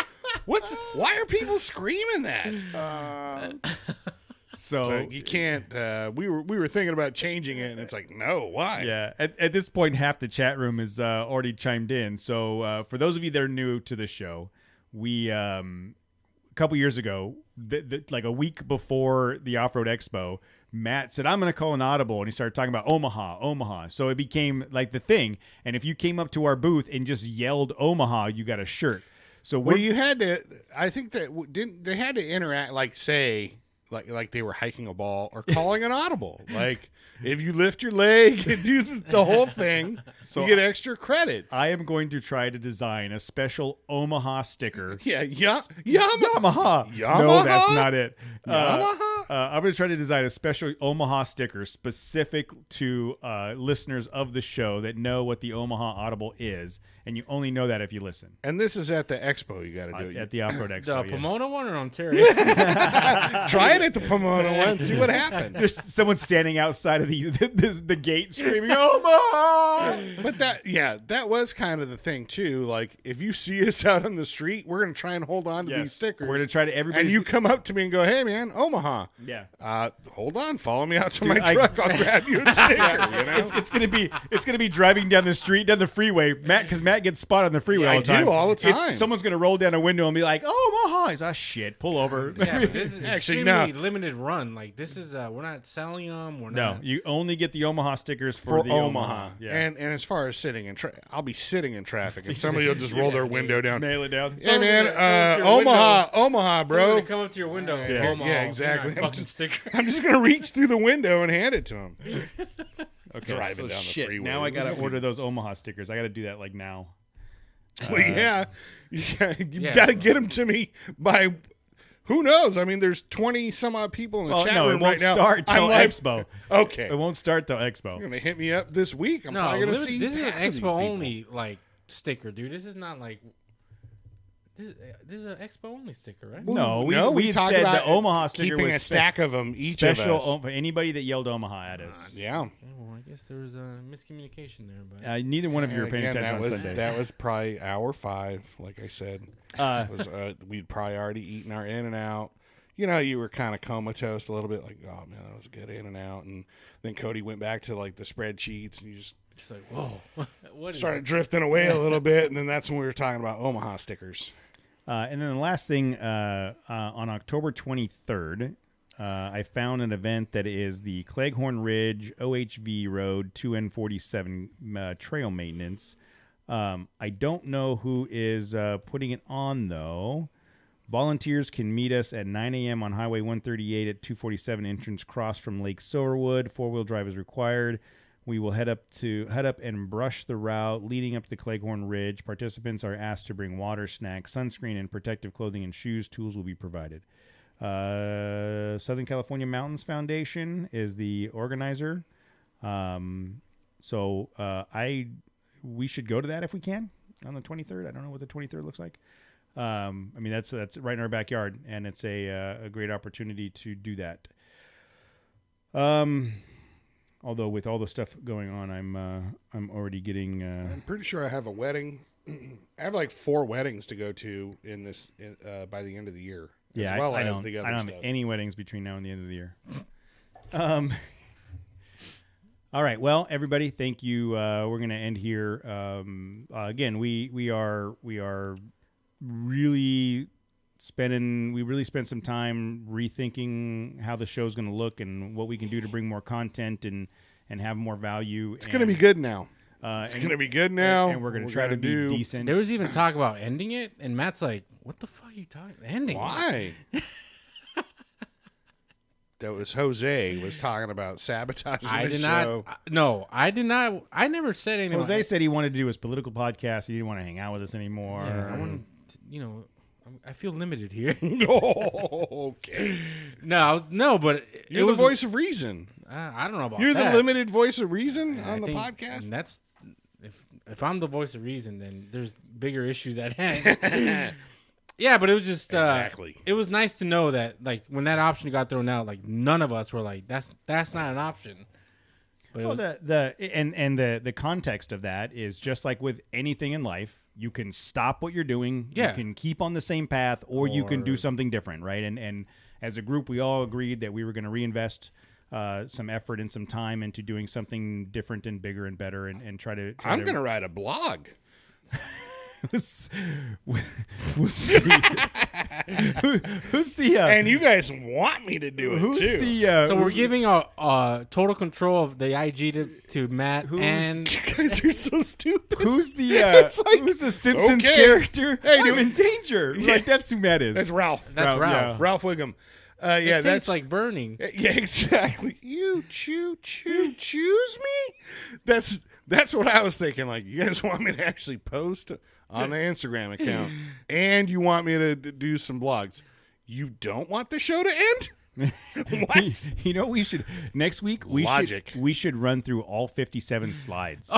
Why are people screaming that? So you can't. We were thinking about changing it, and it's like, no, why? Yeah. At this point, half the chat room is already chimed in. So for those of you that are new to the show, we a couple years ago, like a week before the Off-Road Expo, Matt said, I'm going to call an audible, and he started talking about Omaha. So it became like the thing. And if you came up to our booth and just yelled Omaha, you got a shirt. So well, you had to. I think that they had to interact, like say. Like they were hiking a ball or calling an audible. Like if you lift your leg and do the whole thing, so you get extra credits. I am going to try to design a special Omaha sticker. Yeah, Yamaha. No, that's not it. I'm going to try to design a special Omaha sticker specific to listeners of the show that know what the Omaha Audible is, and you only know that if you listen. And this is at the expo. You got to do it at the Off-Road Expo. The Pomona one or Ontario? Try it at the Pomona one. See what happens. Just someone standing outside of the gate screaming Omaha. But that was kind of the thing too. Like if you see us out on the street, we're gonna try and hold on to these stickers. We're gonna try to everybody. And you come up to me and go, "Hey man, Omaha." Yeah. Hold on, follow me out to my truck. I'll grab you a sticker. You know? It's gonna be driving down the freeway, because Matt gets spotted on the freeway all the time. I do all the time. Someone's gonna roll down a window and be like, Omaha. He's shit. Pull over. Yeah, but this is extremely limited run. Like this is we're not selling them. No, you only get the Omaha stickers for the Omaha. Yeah. And as far as sitting in I'll be sitting in traffic and somebody will just roll their window down. Nail it down. Hey man, Omaha, bro. Come up to your window. Yeah, exactly. Sticker. I'm just gonna reach through the window and hand it to him. Okay, driving down the freeway. Now I gotta order those Omaha stickers. I gotta do that like now. Well, you gotta get them to me by. Who knows? I mean, there's 20 some odd people in the chat room right now. It won't start till Expo. Okay. It won't start till Expo. You're going to hit me up this week. I'm probably going to see this is an Expo only like sticker, dude. This is not like this is an Expo only sticker, right? No, we talked said about the Omaha sticker keeping was a stack of them each special of us. For anybody that yelled Omaha at us. Yeah. Well, I guess there was a miscommunication there, but neither one of you were paying attention on Sunday. That was probably hour 5, like I said. We'd probably already eaten our In-N-Out. You know, you were kind of comatose a little bit, like, oh man, that was a good In-N-Out. And then Cody went back to like the spreadsheets, and you just like, whoa, what started drifting away a little bit. And then that's when we were talking about Omaha stickers. And then the last thing, on October 23rd, I found an event that is the Cleghorn Ridge OHV Road 2N47 trail maintenance. I don't know who is putting it on, though. Volunteers can meet us at 9 a.m. on Highway 138 at 247 entrance cross from Lake Silverwood. 4-wheel drive is required. We will head up and brush the route leading up to the Cleghorn Ridge. Participants are asked to bring water, snacks, sunscreen, and protective clothing and shoes. Tools will be provided. Southern California Mountains Foundation is the organizer. So we should go to that if we can on the 23rd. I don't know what the 23rd looks like. I mean, that's right in our backyard, and it's a great opportunity to do that. Although with all the stuff going on, I'm already getting. I'm pretty sure I have a wedding. I have like 4 weddings to go to in this by the end of the year. Yeah, as well I as don't. the other I don't stuff. have any weddings between now and the end of the year. All right. Well, everybody, thank you. We're going to end here. Again, we are really spent some time rethinking how the show's going to look and what we can do to bring more content and have more value. It's going to be good now. It's going to be good now. And we're going to try to be decent. There was even talk about ending it, and Matt's like, what the fuck are you talking ending? Why? That was Jose was talking about sabotaging the show. I did not. I never said anything. Jose said he wanted to do his political podcast. He didn't want to hang out with us anymore. Yeah, I want to, I feel limited here. Okay. No, but you're the voice of reason. I don't know about You're that. the limited voice of reason on the podcast. And that's if I'm the voice of reason, then there's bigger issues at hand. Yeah, but it was just Exactly. It was nice to know that like when that option got thrown out, like none of us were like that's not an option. But it Well, was, the context of that is just like with anything in life, you can stop what you're doing, Yeah. you can keep on the same path, or you can do Or- something different, right? And as a group, we all agreed that we were going to reinvest some effort and some time into doing something different and bigger and better, and try to. I'm going to write a blog. we'll see. Who's the? And you guys want me to do it who's too. the? so we're giving a total control of the IG to Matt and You guys are so stupid. Who's the? It's like, who's the Simpsons okay. character? Hey, I'm dude. in danger. Yeah. Like that's who Matt is. That's Ralph. that's Ralph. yeah. Ralph Wiggum. It Yeah, tastes that's like burning. Yeah, exactly. You choose me. That's what I was thinking. Like, you guys want me to actually post on the Instagram account, and you want me to do some blogs. You don't want the show to end? What? You know, we should next week. Logic. We should run through all 57 slides.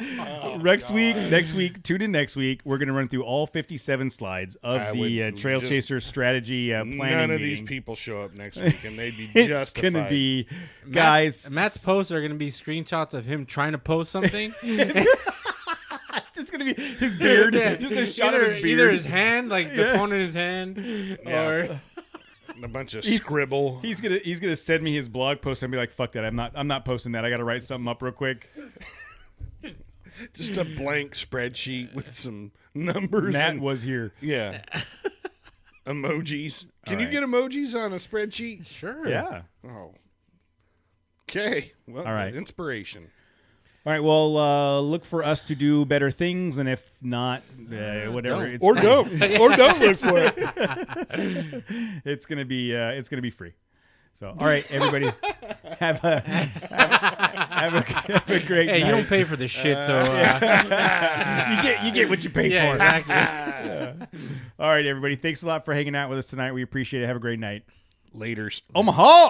Next week, tune in next week. We're going to run through all 57 slides of I the would Trail just- Chaser strategy planning None of meeting. these people show up next week, and they'd be It's justified. going to be, guys. Matt's posts are gonna be screenshots of him trying to post something. It's just going to be his beard. Just a shot of his beard. Either his hand, like the Yeah. phone in his hand, Yeah. or a bunch of He's- scribble. He's gonna send me his blog post and be like, "Fuck that! I'm not posting that. I got to write something up real quick." Just a blank spreadsheet with some numbers. Matt and, was here. yeah. Emojis. Can All you right. get emojis on a spreadsheet? sure, Yeah. Oh. Okay. Well, All right. Inspiration. All right. Well, look for us to do better things, and if not, whatever. don't. It's Or free. don't. Or don't look for it. It's gonna be free. So, all right, everybody, have a great Hey, night. you don't pay for this shit, so you get what you pay yeah, for. exactly. All right, everybody. Thanks a lot for hanging out with us tonight. We appreciate it. Have a great night. Laters. Omaha.